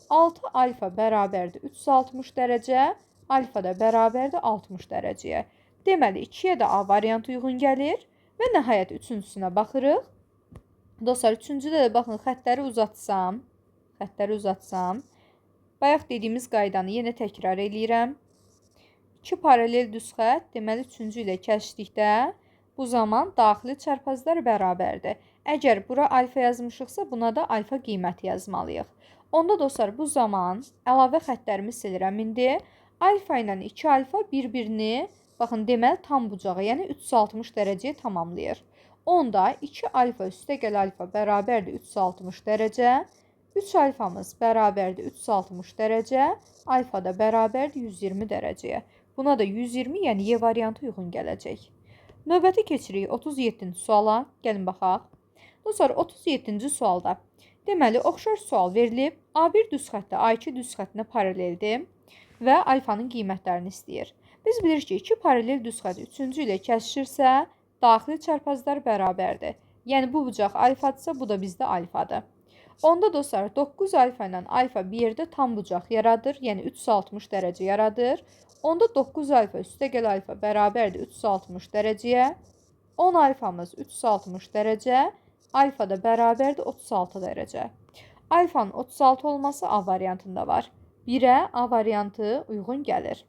6 alfa bərabərdir 360 dərəcə. Alfa da bərabərdir 60 dərəcəyə. Deməli, 2-yə də A variantı uyğun gəlir. Və nəhayət üçüncüsünə baxırıq. Dostlar, üçüncüdə də baxın, xəttləri uzatsam. Bayaq dediyimiz qaydanı yenə təkrar eləyirəm. 2 paralel düz xətt, deməli, üçüncü ilə kəsdikdə bu zaman daxili çarpazlar bərabərdir. Əgər bura alfa yazmışıqsa, buna da alfa qiyməti yazmalıyıq. Onda dostlar, bu zaman əlavə xəttlərimi silirəm indi. Alfa ilə 2 alfa bir-birini, baxın, deməli, tam bucağı, yəni 360 dərəcəyə tamamlayır. Onda 2 alfa üstə gəl alfa bərabərdir 360 dərəcə. 3 alfamız bərabərdir 360 dərəcə. Alfa da bərabərdir 120 dərəcəyə. Buna da 120, yəni Y variantı uyğun gələcək. Növbəti keçirik 37-ci suala. Gəlin baxaq. Dostlar, 37-ci sualda deməli, oxşar sual verilib. A1 düz xəttə A2 düz xəttinə paraleldir və alfanın qiymətlərini istəyir. Biz bilirik ki, 2 paralel düz xətt 3-cü ilə kəsişirsə, daxili çarpazlar bərabərdir. Yəni, bu bucaq alfadırsa, bu da bizdə alfadır. Onda dostlar, 9 alfa ilə alfa bir yerdə tam bucaq yaradır, yəni 360 dərəcə yaradır. Onda 9 alfa üstə gəl alfa bərabərdir 360 dərəcəyə. 10 alfamız 360 dərəcə. Alfa da bərabərdir 36 dərəcə. Alfanın 36 olması A variantında var. 1-ə A variantı uyğun gəlir.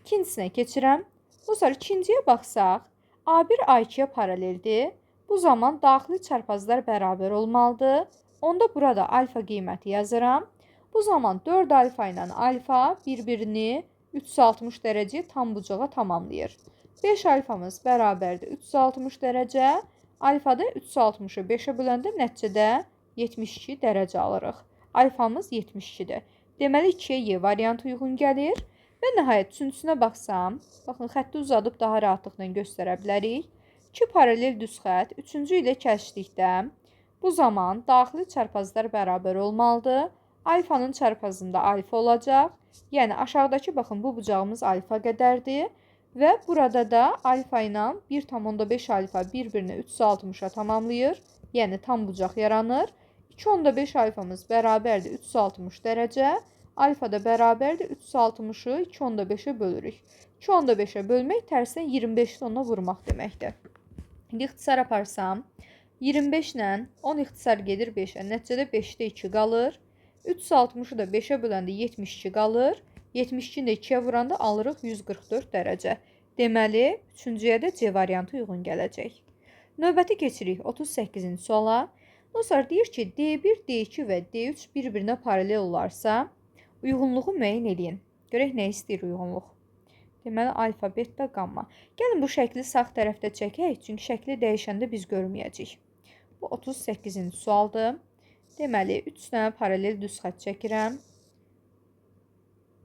İkincisinə keçirəm. Dostlar, ikinciyə baxsaq, A1 A2-yə paraleldir. Bu zaman daxili çarpazlar bərabər olmalıdır. Onda burada alfa qiyməti yazıram. Bu zaman 4 alfa ilə alfa bir-birini 360 dərəcə tam bucağa tamamlayır. 5 alfamız bərabərdir 360 dərəcə. Alfada 360-ı 5-ə böləndə nəticədə 72 dərəcə alırıq. Alfamız 72-dir. Deməli, 2-yə Y variantı uyğun gəlir. Və nəhayət, üçüncüsünə baxsam, baxın, xətti uzadıb daha rahatlıqla göstərə bilərik. 2 paralel düz xətt 3-cü ilə kəsdikdə bu zaman daxili çarpazlar bərabər olmalıdır. Alfanın çarpazında alfa olacaq. Yəni, aşağıdakı, baxın, bu bucağımız alfa qədərdir. Və burada da alfa ilə 1,5 alfa bir-birini 360-a tamamlayır. Yəni, tam bucaq yaranır. 2,5 alfamız bərabərdir 360 dərəcə. Alfa da bərabərdir 360-ı 2,5-ə bölürük. 2,5-ə bölmək tərsinə 25-də ona vurmaq deməkdir. İxtisar aparsam, 25 ilə 10 ixtisar gedir 5-ə. Nəticədə 5-də 2 qalır. 360-ı da 5-ə böləndə 72 qalır. 72-ni də 2-yə vuranda alırıq 144 dərəcə. Deməli, üçüncüyə də C variantı uyğun gələcək. Növbəti keçirik 38-ci suala. Dostlar, deyir ki, D1, D2 və D3 bir-birinə paralel olarsa, uyğunluğu müəyyən edin. Görək nə istəyir uyğunluq. Deməli, alfa, beta, qamma. Gəlin bu şəkli sağ tərəfdə çəkək, çünki şəkli dəyişəndə biz görməyəcəyik. Bu 38-ci sualdır. Deməli, 3 dənə paralel düz xətt çəkirəm.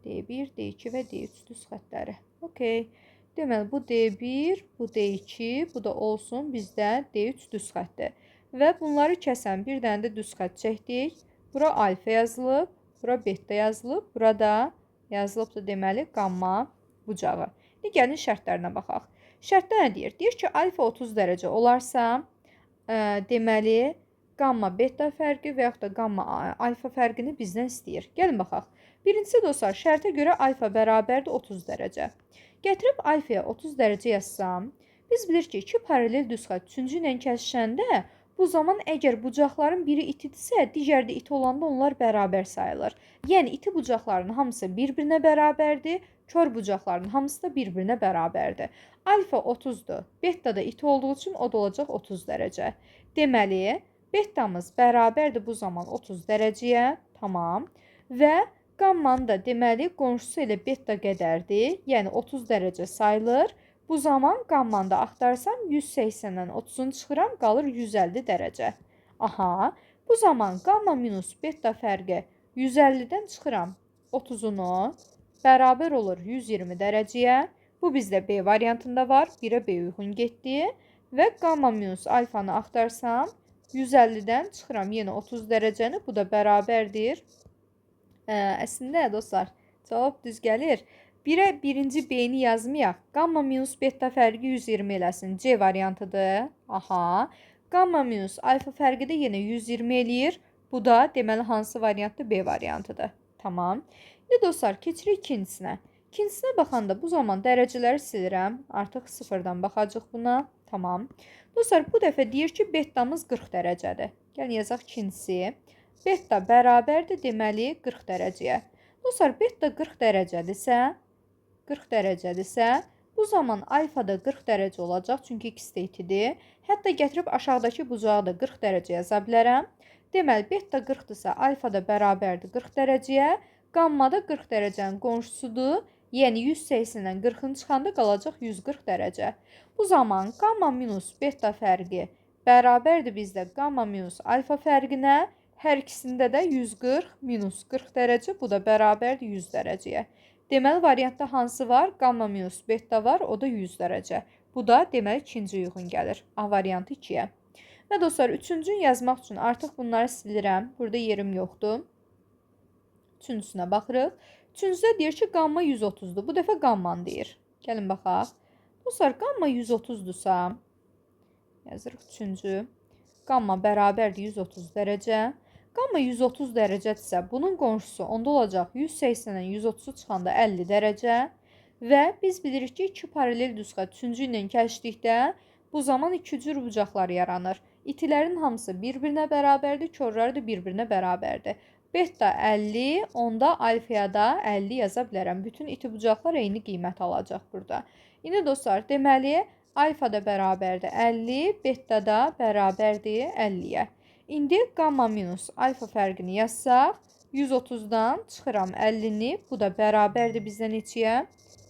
D1, D2 və D3 düz xəttləri. Okey. Deməli, bu D1, bu D2, bu da olsun bizdə D3 düz xəttdir. Və bunları kəsən bir dənə də düz xətt çəkdik. Bura alfa yazılıb, bura beta yazılıb, burada yazılıbdır deməli qamma bucağı. İndi gəlin şərtlərinə baxaq. Şərtdə nə deyir? Deyir ki, alfa 30 dərəcə olarsa, deməli qamma beta fərqi və yaxud da qamma alfa fərqini bizdən istəyir. Gəlin baxaq. Birincisi dostlar, şərtə görə alfa bərabərdir 30 dərəcə. Gətirib alfaya 30 dərəcə yazsam, biz bilir ki, iki paralel düz xətt üçüncü ilə kəsişəndə bu zaman əgər bucaqların biri itidirsə, digər də iti olanda onlar bərabər sayılır. Yəni, iti bucaqların hamısı bir-birinə bərabərdir, kör bucaqların hamısı da bir-birinə bərabərdir. Alfa 30-dur, beta da iti olduğu üçün o da olacaq 30 dərəcə. Deməli, betamız bərabərdir bu zaman 30 dərəcəyə, tamam. Və qammanın da deməli qonşusu ilə beta qədərdir, yəni 30 dərəcə sayılır. Bu zaman qammanda axtarsam 180-dən 30-unu çıxıram, qalır 150 dərəcə. Aha, bu zaman qamma minus beta fərqi 150-dən çıxıram 30-unu, bərabər olur 120 dərəcəyə. Bu bizdə B variantında var, 1-ə B uyğun getdi. Və qamma minus alfanı axtarsam 150-dən çıxıram yenə 30 dərəcəni, bu da bərabərdir. Əslində dostlar, cavab düz gəlir. 1-ə birinci B-ni yazmayaq. Qamma minus beta fərqi 120 eləsin. C variantıdır. Aha. Qamma minus alfa fərqi də yenə 120 eləyir. Bu da deməli hansı variantdır? B variantıdır. Tamam. İndi dostlar, keçirik ikincisinə. İkincisinə baxanda bu zaman dərəcələri silirəm. Artıq sıfırdan baxacaq buna. Tamam. Dostlar, bu dəfə deyir ki, betamız 40 dərəcədir. Gəlin yazaq ikincisi. Beta bərabərdir deməli 40 dərəcəyə. Dostlar, beta 40 dərəcədirsə, bu zaman alfa da 40 dərəcə olacaq, çünki ikisi də itidir. Hətta gətirib aşağıdakı bucağı da 40 dərəcə yaza bilərəm. Deməli, beta 40-dırsa, alfa da bərabərdir 40 dərəcəyə. Qamma da 40 dərəcənin qonşusudur. Yəni, 180-dən 40-ını çıxanda qalacaq 140 dərəcə. Bu zaman qamma minus beta fərqi bərabərdir bizdə qamma minus alfa fərqinə. Hər ikisində də 140 minus 40 dərəcə, bu da bərabərdir 100 dərəcəyə. Deməli, variantda hansı var? Qamma minus beta var, o da 100 dərəcə. Bu da deməli ikinci uyğun gəlir. A variantı 2-yə. Və dostlar, üçüncünü yazmaq üçün artıq bunları silirəm. Burada yerim yoxdur. Üçüncüsünə baxırıq. Üçüncüdə deyir ki, qamma 130-dur. Bu dəfə qammanı deyir. Gəlin baxaq. Dostlar, qamma 130-dursa, yazırıq üçüncü. Qamma bərabərdir 130 dərəcə. Qamma 130 dərəcədirsə, bunun qonşusu onda olacaq 180-dən 130-u çıxanda 50 dərəcə. Və biz bilirik ki, iki paralel düz xətt üçüncü ilə kəsişdikdə bu zaman iki cür bucaqlar yaranır. İtilərin hamısı bir-birinə bərabərdir, körləri də bir-birinə bərabərdir. Beta 50, onda alfaya da 50 yaza bilərəm. Bütün iti bucaqlar eyni qiymət alacaq burada. İndi dostlar, deməli, alfa da bərabərdir 50, beta da bərabərdir 50-yə. İndi qamma minus alfa fərqini yazsaq, 130-dan çıxıram 50-ni, bu da bərabərdir bizdə neçəyə?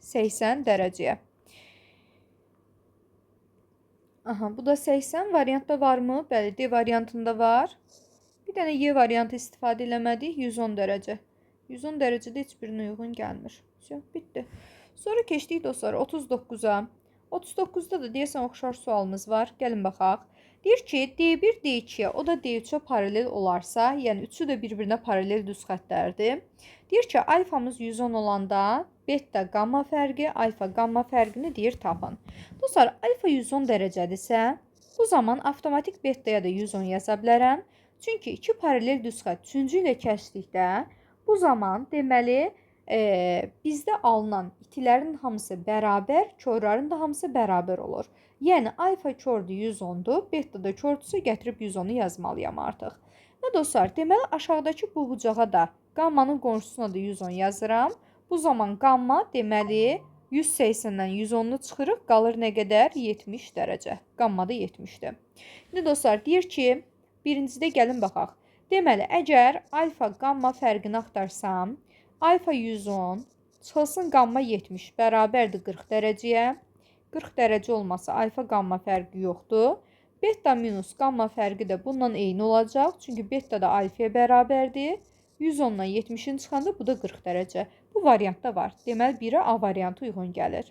80 dərəcəyə. Aha, bu da 80 variantda varmı? Bəli, D variantında var. Bir dənə Y variantı istifadə eləmədik, 110 dərəcə. 110 dərəcədə heç birinin uyğun gəlmir. Bitdi. Sonra keçdik dostlar 39-a. 39-da da deyəsən oxşar sualımız var. Gəlin baxaq. Deyir ki, D1, D2-yə, o da D3-ə paralel olarsa, yəni üçü də bir-birinə paralel düz xəttlərdir. Deyir ki, alfamız 110 olanda beta qamma fərqi, alfa qamma fərqini deyir tapın. Dostlar, alfa 110 dərəcədirsə, bu zaman avtomatik betaya da 110 yaza bilərəm. Çünki iki paralel düz xətt üçüncü ilə kəsdikdə, bu zaman deməli, bizdə alınan itilərin hamısı bərabər, körlərin də hamısı bərabər olur. Yəni, alfa kördür 110-dur, beta da kördürsə gətirib 110-u yazmalıyam artıq. Və dostlar, deməli, aşağıdakı bu bucağa da qammanın qonşusuna da 110 yazıram. Bu zaman qamma deməli 180-dən 110-u çıxırıq, qalır nə qədər? 70 dərəcə. Qamma da 70-dir. İndi dostlar, deyir ki, Birincidə gəlin baxaq. Deməli, əgər alfa qamma fərqini axtarsam, alfa 110 çıxılsın qamma 70 bərabərdir 40 dərəcəyə. 40 dərəcə olmasa alfa qamma fərqi yoxdur. Beta minus qamma fərqi də bundan eyni olacaq. Çünki beta da alfaya bərabərdir. 110-dan 70-in çıxanda bu da 40 dərəcə. Bu variantda var. Deməli, 1-ə A variantı uyğun gəlir.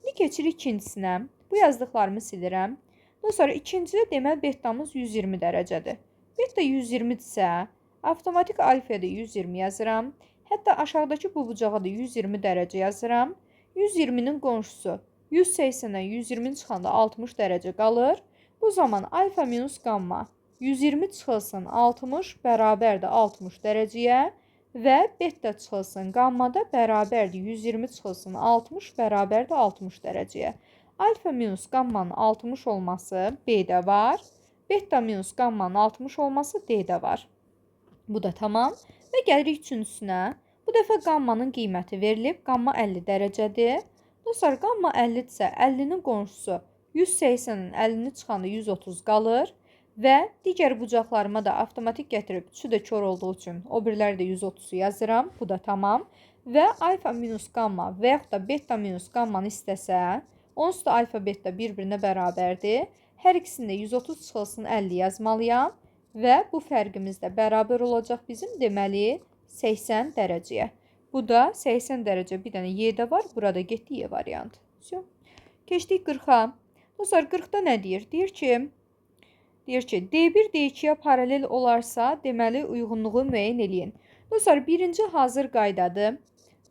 İndi keçirik ikincisinə. Bu yazdıqlarımı silirəm. Daha sonra ikincidə deməli betamız 120 dərəcədir. Beta 120-dirsə, avtomatik alfaya da 120 yazıram. Hətta aşağıdakı bu bucağa da 120 dərəcə yazıram. 120-nin qonşusu 180-dən 120 çıxanda 60 dərəcə qalır. Bu zaman alfa minus qamma 120 çıxılsın 60 bərabərdir 60 dərəcəyə və beta çıxılsın qamma da bərabərdir 120 çıxılsın 60 bərabərdir 60 dərəcəyə. Alfa minus qammanın 60 olması B-də var. Beta minus qammanın 60 olması D-də var. Bu da tamam. Və gəlirik üçüncüsünə. Bu dəfə qammanın qiyməti verilib. Qamma 50 dərəcədir. Dostlar, qamma 50-dirsə 50-nin qonşusu 180-nin 50-ni çıxanda 130 qalır. Və digər bucaqlarıma da avtomatik gətirib, üçü də kör olduğu üçün o birləri də 130-u yazıram. Bu da tamam. Və alfa minus qamma və yaxud da beta minus qammanı istəsə, onsuz da alfa beta bir-birinə bərabərdir. Hər ikisində 130 çıxılsın 50 yazmalıyam. Və bu fərqimiz də bərabər olacaq bizim deməli 80 dərəcəyə. Bu da 80 dərəcə bir dənə Y-də var. Burada getdi Y variantı. Keçdik 40-a. Dostlar, 40-da nə deyir? Deyir ki, D1 D2-yə paralel olarsa, deməli uyğunluğu müəyyən eləyin. Dostlar, birinci hazır qaydadır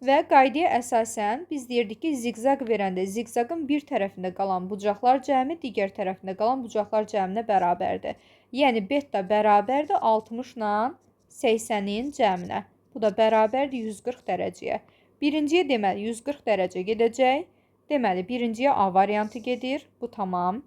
və qaydaya əsasən biz deyirdik ki, ziqzaq verəndə ziqzaqın bir tərəfində qalan bucaqlar cəmi digər tərəfində qalan bucaqlar cəminə bərabərdir. Yəni, beta bərabərdir 60-la 80-in cəminə. Bu da bərabərdir 140 dərəcəyə. Birinciyə deməli 140 dərəcə gedəcək. Deməli, birinciyə A variantı gedir. Bu tamam.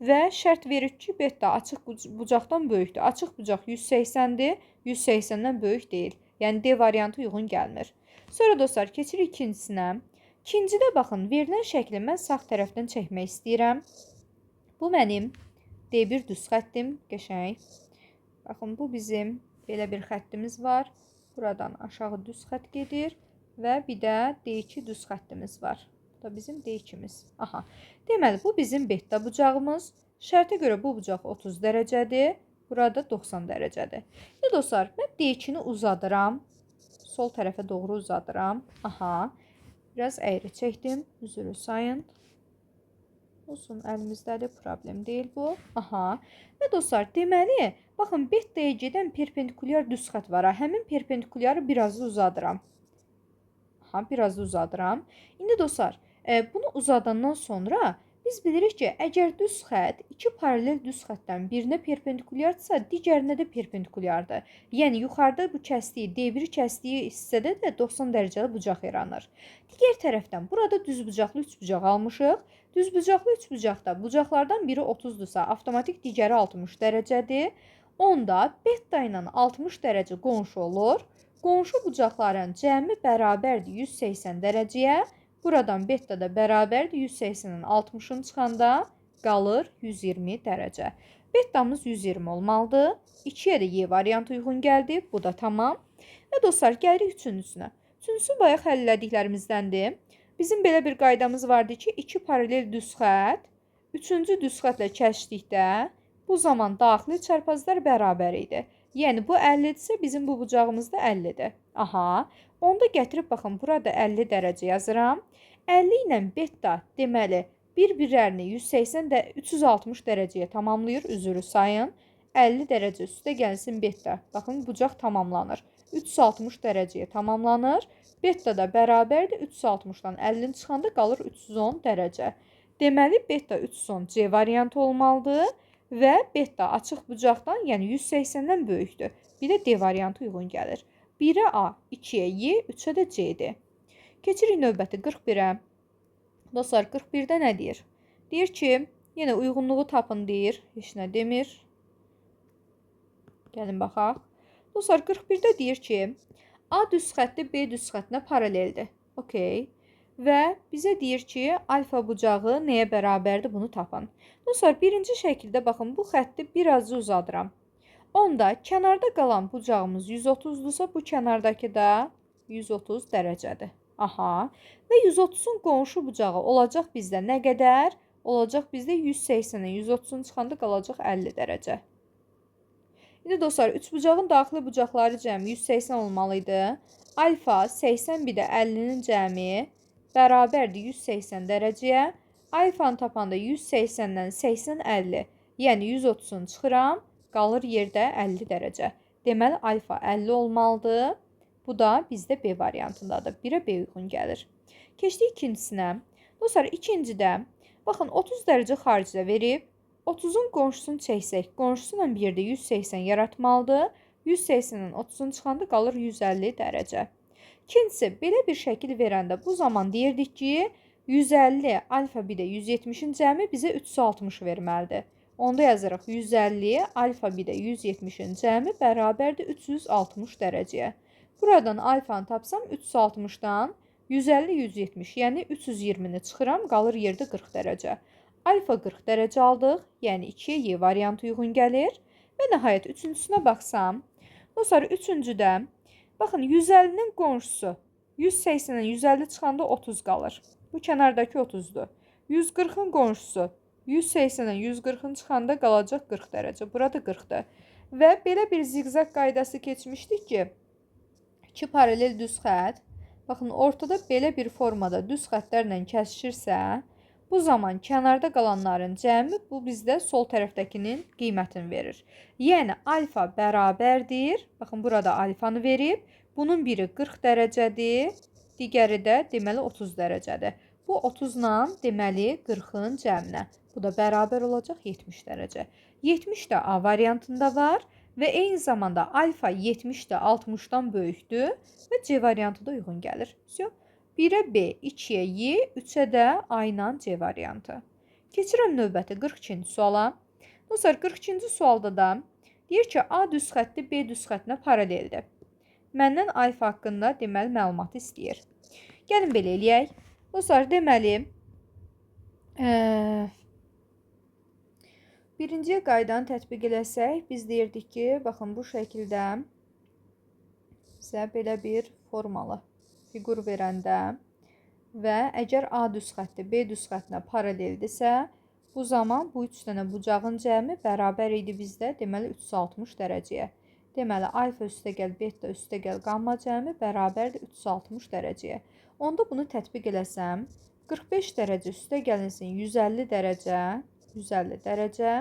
Və şərt verir ki, beta açıq bucaqdan böyükdür. Açıq bucaq 180-dir, 180-dən böyük deyil. Yəni, D variantı uyğun gəlmir. Sonra dostlar, keçirik ikincisinə. İkincidə baxın, verilən şəkli mən sağ tərəfdən çəkmək istəyirəm. Bu mənim D1 düz xəttim, qəşəng. Baxın, bu bizim belə bir xəttimiz var. Buradan aşağı düz xətt gedir və bir də D2 düz xəttimiz var. Bu da bizim D2-miz. Aha. Deməli, bu bizim beta bucağımız. Şərtə görə bu bucaq 30 dərəcədir. Burada 90 dərəcədir. Ya dostlar, mən D2-ni uzadıram. Sol tərəfə doğru uzadıram. Aha. Biraz əyri çəkdim. Üzrü sayın. Olsun, əlimizdədir. Problem deyil bu. Aha. Və dostlar, deməli, baxın, beta'ya gedən perpendikulyar düz xət var. Həmin perpendikulyarı biraz da uzadıram. Aha, biraz da uzadıram. İndi dostlar, bunu uzadandan sonra biz bilirik ki, əgər düz xət iki paralel düz xətdən birinə perpendikulyardırsa, digərinə də perpendikulyardır. Yəni, yuxarıda bu kəsdiyi, D1 kəsdiyi hissədə də 90 dərəcəli bucaq yaranır. Digər tərəfdən, burada düz bucaqlı 3 bucaq almışıq. Düz bucaqlı 3 bucaqda bucaqlardan biri 30-dursa, avtomatik digəri 60 dərəcədir. Onda beta ilə 60 dərəcə qonşu olur. Qonşu bucaqların cəmi bərabərdir 180 dərəcəyə. Buradan beta da bərabərdir 180-in 60-ını çıxanda qalır 120 dərəcə. Betamız 120 olmalıdır. 2-yə də Y variantı uyğun gəldi. Bu da tamam. Və dostlar, gəlirik üçüncüsünə. Üçüncüsü bayaq həll elədiklərimizdəndir. Bizim belə bir qaydamız vardı ki, iki paralel düz xət, üçüncü düz xətlə kəsdikdə bu zaman daxili çarpazlar bərabər idi. Yəni, bu 50-dirsə, bizim bu bucağımız da 50-dir. Aha, onda gətirib, baxın, burada 50 dərəcə yazıram. 50 ilə beta, deməli, bir-birlərini 360 dərəcəyə tamamlayır, üzrü sayın. 50 dərəcə üstə gəlsin beta. Baxın, bucaq tamamlanır. 360 dərəcəyə tamamlanır. Beta da bərabərdir. 360-dan 50-ni çıxanda qalır 310 dərəcə. Deməli, beta 310 C variantı olmalıdır. Və beta açıq bucaqdan, yəni 180-dən böyükdür. Bir də D variantı uyğun gəlir. 1-ə A, 2-yə Y, 3-ə də C-dir. Keçirik növbəti 41-ə. Dostlar, 41-də nə deyir? Deyir ki, yenə uyğunluğu tapın deyir. Heç nə demir. Gəlin baxaq. Dostlar, 41-də deyir ki, A düz xətti B düz xəttinə paraleldir. Okey. Və bizə deyir ki, alfa bucağı nəyə bərabərdir, bunu tapın. Dostlar, birinci şəkildə baxın, bu xətti biraz uzadıram. Onda kənarda qalan bucağımız 130-dursa, bu kənardakı da 130 dərəcədir. Aha. Və 130-un qonşu bucağı olacaq bizdə nə qədər? Olacaq bizdə 180-in 130-un çıxanda qalacaq 50 dərəcə. İndi dostlar, üçbucağın daxili bucaqları cəmi 180 olmalı idi. Alfa 80 bir də 50-nin cəmi bərabərdir 180 dərəcəyə. Alfanı tapanda 180-dən 80-50, yəni 130-unu çıxıram, qalır yerdə 50 dərəcə. Deməli, alfa 50 olmalıdır. Bu da bizdə B variantındadır. 1-ə B uyğun gəlir. Keçdik ikincisinə. Dostlar, ikincidə, baxın, 30 dərəcə xaricdə verib, 30-un qonşusunu çəksək, qonşusu ilə bir yerdə 180 yaratmalıdır. 180-dən 30-un çıxanda qalır 150 dərəcə. İkincisi, belə bir şəkil verəndə bu zaman deyirdik ki, 150 alfa bir də 170-in cəmi bizə 360 verməlidir. Onda yazırıq 150 alfa bir də 170-in cəmi bərabərdir 360 dərəcəyə. Buradan alfanı tapsam 360-dan 150-170, yəni 320-ni çıxıram, qalır yerdə 40 dərəcə. Alfa 40 dərəcə aldıq, yəni 2-yə Y variantı uyğun gəlir. Və nəhayət üçüncüsünə baxsam, dostlar, üçüncüdə, baxın, 150-nin qonşusu 180-dən 150 çıxanda 30 qalır. Bu kənardakı 30-dur. 140-ın qonşusu 180-dən 140-ın çıxanda qalacaq 40 dərəcə. Burada 40-dır. Və belə bir ziqzaq qaydası keçmişdik ki, iki paralel düz xətt, baxın, ortada belə bir formada düz xəttlərlə kəsişirsə, bu zaman kənarda qalanların cəmi bu bizdə sol tərəfdəkinin qiymətini verir. Yəni, alfa bərabərdir. Baxın, burada alfanı verib. Bunun biri 40 dərəcədir. Digəri də deməli 30 dərəcədir. Bu 30-la deməli 40-ın cəminə. Bu da bərabər olacaq 70 dərəcə. 70 də A variantında var və eyni zamanda alfa 70 də 60-dan böyükdür və C variantı da uyğun gəlir. 1-ə B, 2-yə Y, 3-ə də A ilə C variantı. Keçirəm növbəti 42-ci suala. Dostlar, 42-ci sualda da deyir ki, A düz xətti B düz xəttinə paraleldir. Məndən alfa haqqında deməli məlumat istəyir. Gəlin belə eləyək. Dostlar, deməli, birinciyə qaydanı tətbiq eləsək, biz deyirdik ki, baxın, bu şəkildə bizə belə bir formalı fiqur verəndə və əgər A düz xətti B düz xəttinə paraleldirsə, bu zaman bu üç dənə bucağın cəmi bərabər idi bizdə, deməli 360 dərəcəyə. Deməli, alfa üstəgəl, beta üstəgəl, qamma cəmi bərabərdir 360 dərəcəyə. Onda bunu tətbiq eləsəm, 45 dərəcə üstəgəlinsin 150 dərəcə, 150 dərəcə,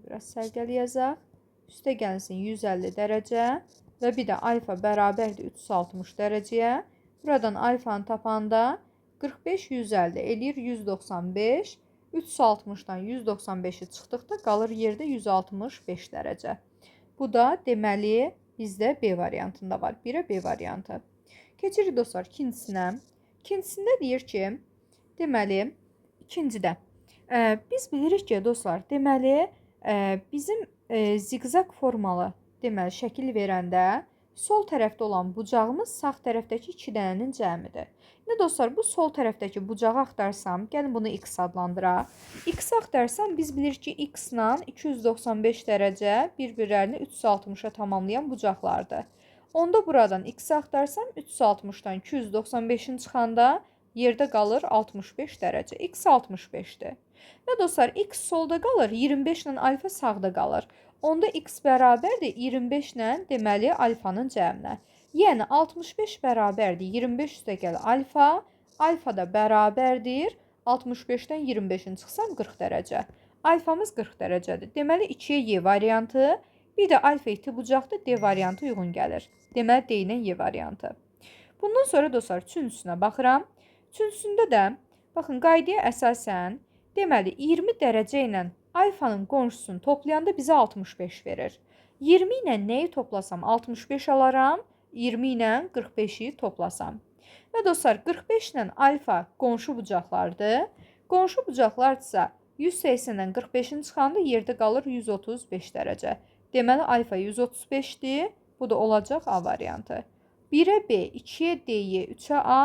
biraz sərgəli yazaq, üstəgəlinsin 150 dərəcə və bir də alfa bərabərdir 360 dərəcəyə. Buradan alfanı tapanda 45, 150 eləyir 195, 360-dan 195-i çıxdıqda qalır yerdə 165 dərəcə. Bu da deməli bizdə B variantında var. 1-ə B variantı. Keçirik dostlar ikincisinə. İkincisində deyir ki, deməli ikincidə biz bilirik ki, dostlar, deməli bizim ziqzaq formalı deməli şəkil verəndə sol tərəfdə olan bucağımız sağ tərəfdəki 2 dənənin cəmidir. İndi dostlar, bu sol tərəfdəki bucağı axtarsam, gəlin bunu x adlandıraq. X axtarsam, biz bilirik ki, x ilə 295 dərəcə bir-birlərini 360-a tamamlayan bucaqlardır. Onda buradan x axtarsam, 360-dan 295-in çıxanda yerdə qalır 65 dərəcə. X 65-dir. Və dostlar, x solda qalır, 25 ilə alfa sağda qalır. Onda x bərabərdir 25 ilə deməli alfanın cəminə. Yəni 65 bərabərdir 25 üstəgəl alfa, alfa da bərabərdir 65-dən 25-in çıxsam 40 dərəcə. Alfamız 40 dərəcədir. Deməli 2-yə Y variantı, bir də alfa iti bucaqda D variantı uyğun gəlir. Deməli D ilə Y variantı. Bundan sonra dostlar üçüncüsünə baxıram. Üçüncüsündə də baxın qaydaya əsasən deməli 20 dərəcə ilə alfanın qonşusunu toplayanda bizə 65 verir. 20 ilə nəyi toplasam 65 alaram, 20 ilə 45-i toplasam. Və dostlar 45 ilə alfa qonşu bucaqlardır. Qonşu bucaqlardırsa 180-dən 45-in çıxanda yerdə qalır 135 dərəcə. Deməli alfa 135-dir. Bu da olacaq A variantı. 1-ə B, 2-yə D-yə, 3-ə A.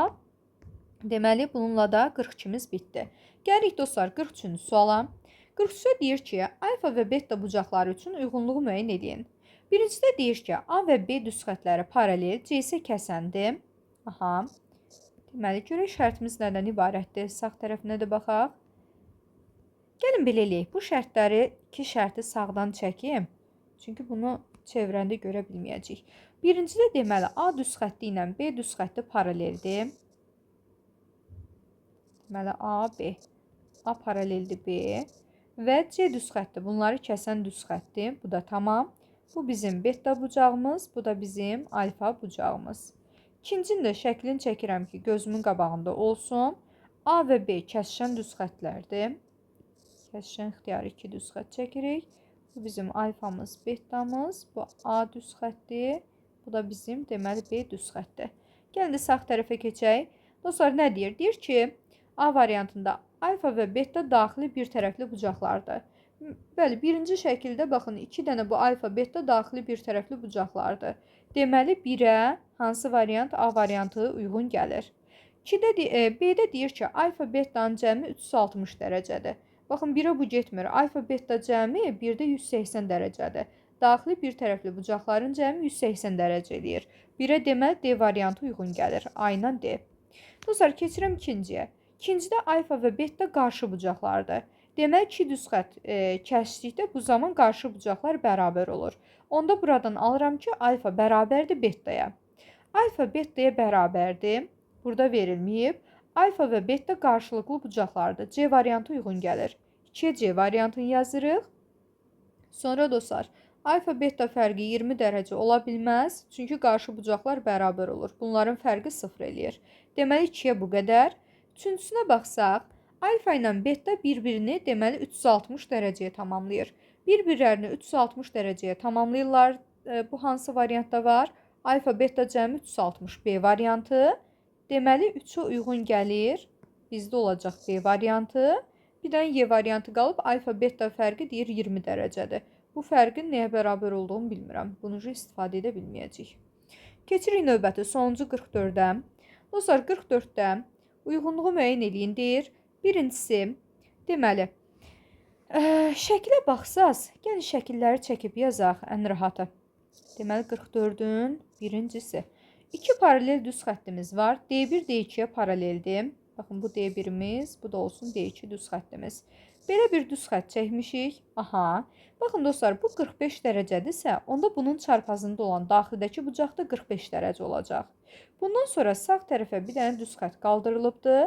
Deməli bununla da 42-miz bitdi. Gəlirik dostlar 43-cü suala. 43-ə deyir ki, alfa və beta bucaqları üçün uyğunluğu müəyyən edin. Birincidə deyir ki, A və B düz xətləri paralel, C isə kəsəndir. Aha. Deməli, görək şərtimiz nədən ibarətdir? Sağ tərəfinə də baxaq. Gəlin belə eləyək. Bu şərtləri, iki şərti sağdan çəkim. Çünki bunu çevrəndə görə bilməyəcəyik. Birincidə deməli, A düz xətti ilə B düz xətti paraleldir. Deməli, A, B. A paraleldir B. Və C düz xətti. Bunları kəsən düz xəttir. Bu da tamam. Bu bizim beta bucağımız. Bu da bizim alfa bucağımız. İkincinin də şəklini çəkirəm ki, gözümün qabağında olsun. A və B kəsişən düz xətlərdir. Kəsişən ixtiyarı 2 düz xət çəkirik. Bu bizim alfamız, betamız. Bu A düz xətdir. Bu da bizim deməli B düz xətdir. Gəlin də sağ tərəfə keçək. Dostlar, nə deyir? Deyir ki, A variantında alfa və beta daxili bir tərəfli bucaqlardır. Bəli, birinci şəkildə baxın, 2 dənə bu alfa, beta daxili bir tərəfli bucaqlardır. Deməli, 1-ə hansı variant A variantı uyğun gəlir? B-də deyir ki, alfa, betanın cəmi 360 dərəcədir. Baxın, 1-ə bu getmir. Alfa, beta cəmi 1-də 180 dərəcədir. Daxili bir tərəfli bucaqların cəmi 180 dərəcə eləyir. 1-ə deməli, D variantı uyğun gəlir. A ilə D. Dostlar, keçirəm ikinciyə. İkincidə alfa və beta qarşı bucaqlardır. Demək, 2 düz xət kəsdikdə bu zaman qarşı bucaqlar bərabər olur. Onda buradan alıram ki, alfa bərabərdir betaya. Alfa betaya bərabərdir. Burada verilməyib. Alfa və beta qarşılıqlı bucaqlardır. C variantı uyğun gəlir. 2-yə C variantını yazırıq. Sonra dostlar, alfa beta fərqi 20 dərəcə ola bilməz. Çünki qarşı bucaqlar bərabər olur. Bunların fərqi 0 eləyir. Deməli, 2-yə bu qədər. Üçüncüsünə baxsaq, alfa ilə beta bir-birini deməli 360 dərəcəyə tamamlayır. Bir-birlərini 360 dərəcəyə tamamlayırlar. Bu hansı variantda var? Alfa, beta cəmi 360 B variantı. Deməli, 3-ə uyğun gəlir. Bizdə olacaq B variantı. Bir dənə Y variantı qalıb. Alfa, beta fərqi deyir 20 dərəcədir. Bu fərqin nəyə bərabər olduğunu bilmirəm. Bunu istifadə edə bilməyəcəyik. Keçirik növbəti sonuncu 44-də. Dostlar, 44-də uyğunluğu müəyyən eləyin deyir. Birincisi, deməli, şəklə baxsaz, gəlin şəkilləri çəkib yazaq ən rahatı. Deməli, 44-ün birincisi. 2 paralel düz xəttimiz var. D1, D2-yə paraleldir. Baxın, bu D1-imiz, bu da olsun D2 düz xəttimiz. Belə bir düz xətt çəkmişik. Aha. Baxın dostlar, bu 45 dərəcədirsə, onda bunun çarpazında olan daxildəki bucaq da 45 dərəcə olacaq. Bundan sonra sağ tərəfə bir dənə düz xətt qaldırılıbdır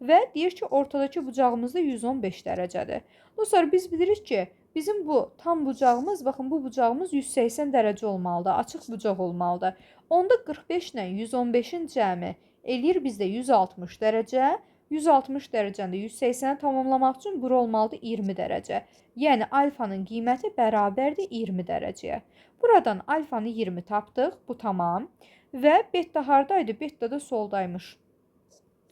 və deyir ki, ortadakı bucağımız da 115 dərəcədir. Dostlar, biz bilirik ki, bizim bu tam bucağımız, baxın bu bucağımız 180 dərəcə olmalıdır, açıq bucaq olmalıdır. Onda 45 ilə 115-in cəmi eləyir bizdə 160 dərəcə. 160 dərəcəndə 180-ə tamamlamaq üçün bura olmalıdır 20 dərəcə. Yəni, alfanın qiyməti bərabərdir 20 dərəcəyə. Buradan alfanı 20 tapdıq, bu tamam. Və beta haradaydı? Beta da soldaymış.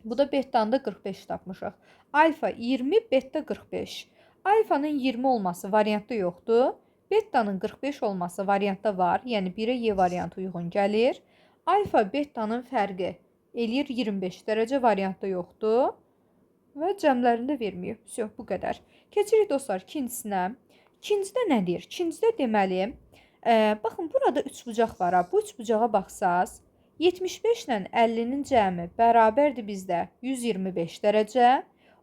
Bu da betanı da 45 tapmışıq. Alfa 20, beta 45. Alfanın 20 olması variantda yoxdur. Betanın 45 olması variantda var. Yəni, 1-ə Y variantı uyğun gəlir. Alfa, betanın fərqi eləyir 25 dərəcə variantda yoxdur. Və cəmlərində verməyib. Bu qədər. Keçirik dostlar ikincisinə. İkincidə nə deyir? İkincidə deməli, baxın, burada 3 bucaq var. Bu 3 bucağa baxsaz, 75 ilə 50-nin cəmi bərabərdir bizdə 125 dərəcə.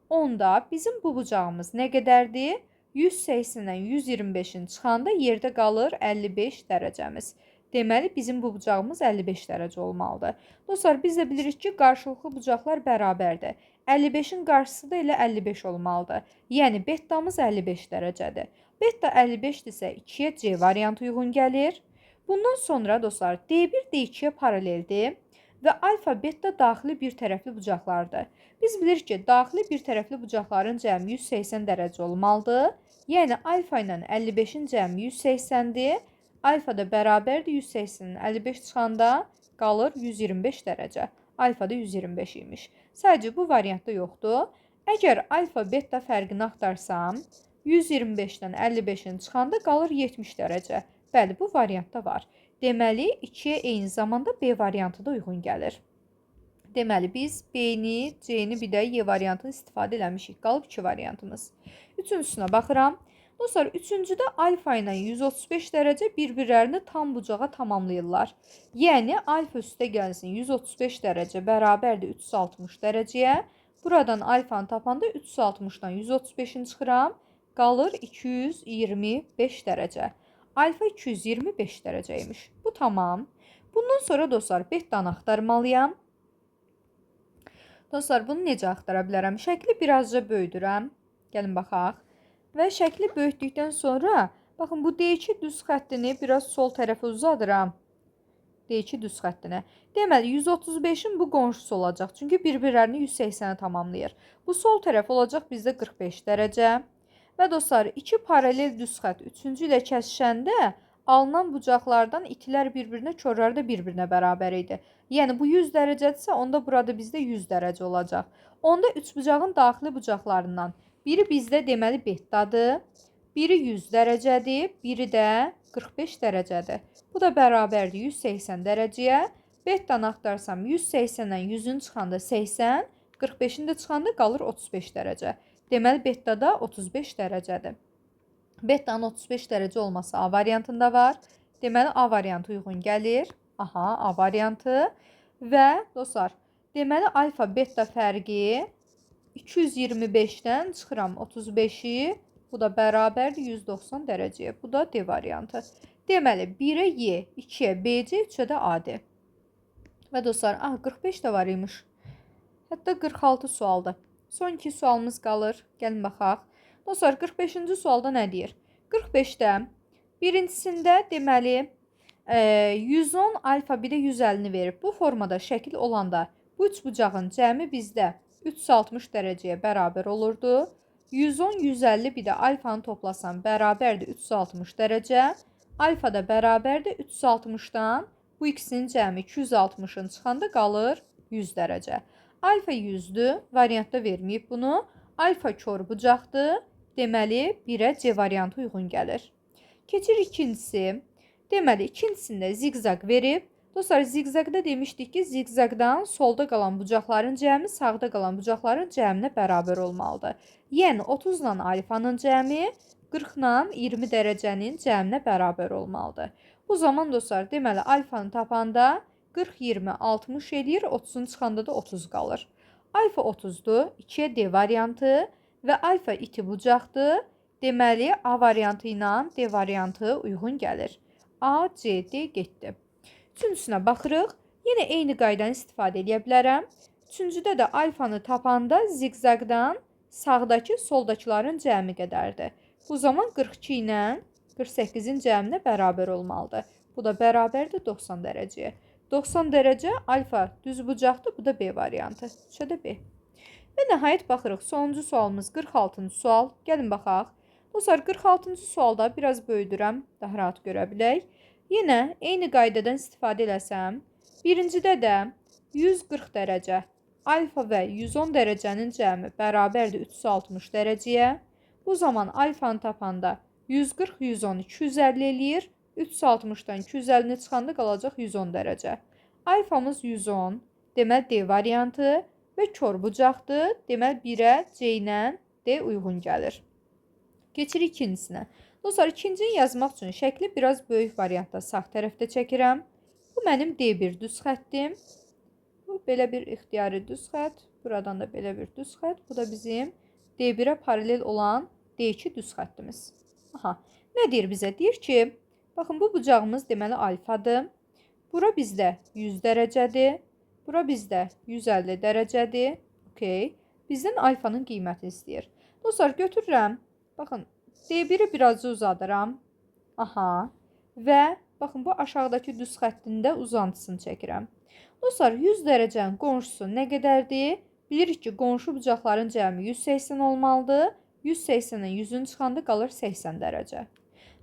Onda bizim bu bucağımız nə qədərdir? 180-dən 125-in çıxanda yerdə qalır 55 dərəcəmiz. Deməli, bizim bu bucağımız 55 dərəcə olmalıdır. Dostlar, biz də bilirik ki, qarşılıqlı bucaqlar bərabərdir. 55-in qarşısı da elə 55 olmalıdır. Yəni, betamız 55 dərəcədir. Beta 55-dirsə 2-yə C variantı uyğun gəlir. Bundan sonra, dostlar, D1, D2-yə paraleldir və alfa, beta daxili bir tərəfli bucaqlardır. Biz bilirik ki, daxili bir tərəfli bucaqların cəmi 180 dərəcə olmalıdır. Yəni, alfa ilə 55-in cəmi 180-dir. Alfa da bərabərdir 180-in 55 çıxanda qalır 125 dərəcə. Alfa da 125 imiş. Sadəcə bu variantda yoxdur. Əgər alfa, beta fərqini axtarsam, 125-dən 55-in çıxanda qalır 70 dərəcə. Bəli, bu variantda var. Deməli, 2-yə eyni zamanda B variantı da uyğun gəlir. Deməli, biz B-ni, C-ni bir də Y variantını istifadə eləmişik. Qalıb 2 variantımız. Üçüncüsünə baxıram. Dostlar, üçüncüdə alfa ilə 135 dərəcə bir-birlərini tam bucağa tamamlayırlar. Yəni, alfa üstə gəlsin 135 dərəcə bərabərdir 360 dərəcəyə. Buradan alfanı tapanda 360-dan 135-ini çıxıram. Qalır 225 dərəcə. Alfa 225 dərəcəymiş. Bu tamam. Bundan sonra dostlar, bettanı axtarmalıyam. Dostlar, bunu necə axtara bilərəm? Şəkli birazca böyüdürəm. Gəlin baxaq. Və şəkli böyütdükdən sonra, baxın, bu D2 düz xəttini biraz sol tərəfə uzadıram. D2 düz xəttinə. Deməli, 135-in bu qonşusu olacaq. Çünki bir-birlərini 180-ə tamamlayır. Bu sol tərəf olacaq bizdə 45 dərəcə. Və dostlar, iki paralel düz xətt üçüncü ilə kəsişəndə alınan bucaqlardan itilər bir-birinə, körlər də bir-birinə bərabər idi. Yəni, bu 100 dərəcədirsə, onda burada bizdə 100 dərəcə olacaq. Onda üç bucağın daxili bucaqlarından biri bizdə deməli betdadır, biri 100 dərəcədir, biri də 45 dərəcədir. Bu da bərabərdir 180 dərəcəyə. Bettanı axtarsam 180-dən 100-ün çıxanda 80, 45-in də çıxanda qalır 35 dərəcə. Deməli, bettada 35 dərəcədir. Bettanın 35 dərəcə olması A variantında var. Deməli, A variantı uyğun gəlir. Aha, A variantı. Və dostlar, deməli, alfa betta fərqi 225-dən çıxıram 35-i. Bu da bərabərdir 190 dərəcəyə. Bu da D variantı. Deməli, 1-ə Y, 2-yə BC, 3-ə də AD. Və dostlar, 45 də var imiş. Hətta 46 sualda. Son iki sualımız qalır. Gəlin baxaq. Dostlar, 45-ci sualda nə deyir? 45-də birincisində deməli 110 alfa bir də 150-ni verib. Bu formada şəkil olanda bu üç bucağın cəmi bizdə 360 dərəcəyə bərabər olurdu. 110, 150 bir də alfanı toplasam bərabərdir 360 dərəcə. Alfa da bərabərdir 360-dan bu ikisinin cəmi 260-ın çıxanda qalır 100 dərəcə. Alfa 100-dür. Variantda verməyib bunu. Alfa kör bucaqdır. Deməli, 1-ə C variantı uyğun gəlir. Keçir ikincisi. Deməli, ikincisində zigzag verib. Dostlar, zigzagda demişdik ki, zigzagdan solda qalan bucaqların cəmi sağda qalan bucaqların cəminə bərabər olmalıdır. Yəni, 30-la alfanın cəmi 40-la 20 dərəcənin cəminə bərabər olmalıdır. Bu zaman dostlar, deməli, alfanı tapanda 40, 20, 60 eləyir, 30-un çıxanda da 30 qalır. Alfa 30-dur, 2-yə D variantı və alfa iti bucaqdır. Deməli, A variantı ilə D variantı uyğun gəlir. A, C, D getdi. Üçüncüsünə baxırıq. Yenə eyni qaydanı istifadə edə bilərəm. Üçüncüdə də alfanı tapanda zigzagdan sağdakı, soldakıların cəmi qədərdir. Bu zaman 42 ilə 48-in cəminə bərabər olmalıdır. Bu da bərabərdir 90 dərəcəyə. 90 dərəcə alfa düz bucaqdır. Bu da B variantı. 3-ə də B. Və nəhayət baxırıq. Sonuncu sualımız 46-cı sual. Gəlin baxaq. Dostlar, 46-cı sualda biraz böyüdürəm. Daha rahat görə bilək. Yenə eyni qaydadan istifadə eləsəm, birincidə də 140 dərəcə alfa və 110 dərəcənin cəmi bərabərdir 360 dərəcəyə. Bu zaman alfanı tapanda 140, 110, 250 eləyir. 360-dan 250-ni çıxanda qalacaq 110 dərəcə. Alfamız 110, deməli D variantı və kör bucaqdır. Deməli 1-ə C ilə D uyğun gəlir. Keçir ikincisinə. Dostlar, ikincini yazmaq üçün şəkli biraz böyük variantda sağ tərəfdə çəkirəm. Bu mənim D1 düz xəttim. Bu belə bir ixtiyari düz xətt. Buradan da belə bir düz xətt. Bu da bizim D1-ə paralel olan D2 düz xəttimiz. Aha, nə deyir bizə? Deyir ki, baxın, bu bucağımız deməli alfadır. Bura bizdə 100 dərəcədir. Bura bizdə 150 dərəcədir. Okay. Bizdən alfanın qiymətini istəyir. Dostlar, götürürəm. Baxın, D1-i birazcık uzadıram. Aha. Və baxın, bu aşağıdakı düz xəttində uzantısını çəkirəm. Dostlar, 100 dərəcənin qonşusu nə qədərdir? Bilirik ki, qonşu bucaqların cəmi 180 olmalıdır. 180-dən 100-ün çıxanda qalır 80 dərəcə.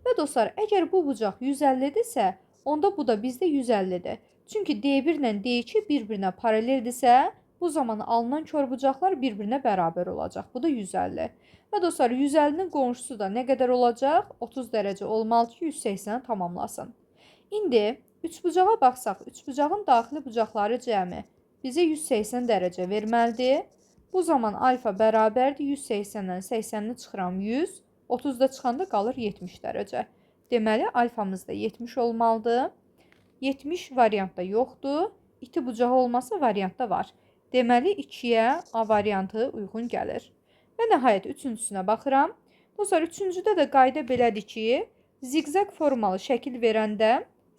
Və dostlar, əgər bu bucaq 150-dirsə, onda bu da bizdə 150-dir. Çünki D1 ilə D2 bir-birinə paraleldirsə, bu zaman alınan kör bucaqlar bir-birinə bərabər olacaq. Bu da 150. Və dostlar, 150-nin qonşusu da nə qədər olacaq? 30 dərəcə olmalı ki, 180-ə tamamlasın. İndi üçbucağa baxsaq, üçbucağın daxili bucaqları cəmi bizə 180 dərəcə verməlidir. Bu zaman alfa bərabərdir 180-dən 80-ni çıxıram 100. 30-da çıxanda qalır 70 dərəcə. Deməli, alfamız da 70 olmalıdır. 70 variantda yoxdur. İti bucağı olmasa variantda var. Deməli, 2-yə A variantı uyğun gəlir. Və nəhayət, üçüncüsünə baxıram. Dostlar, üçüncüdə də qayda belədir ki, ziqzaq formalı şəkil verəndə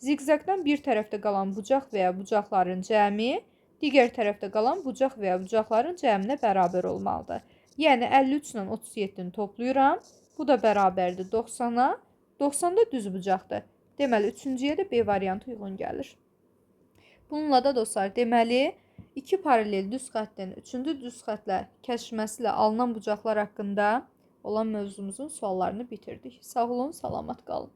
ziqzaqdan bir tərəfdə qalan bucaq və ya bucaqların cəmi digər tərəfdə qalan bucaq və ya bucaqların cəminə bərabər olmalıdır. Yəni, 53 ilə 37-ni toplayıram. Bu da bərabərdir 90-a. 90 da düz bucaqdır. Deməli, üçüncüyə də B variantı uyğun gəlir. Bununla da dostlar, deməli, 2 paralel düz xəttin 3-cü düz xətlə kəsişməsi ilə alınan bucaqlar haqqında olan mövzumuzun suallarını bitirdik. Sağ olun, salamat qalın.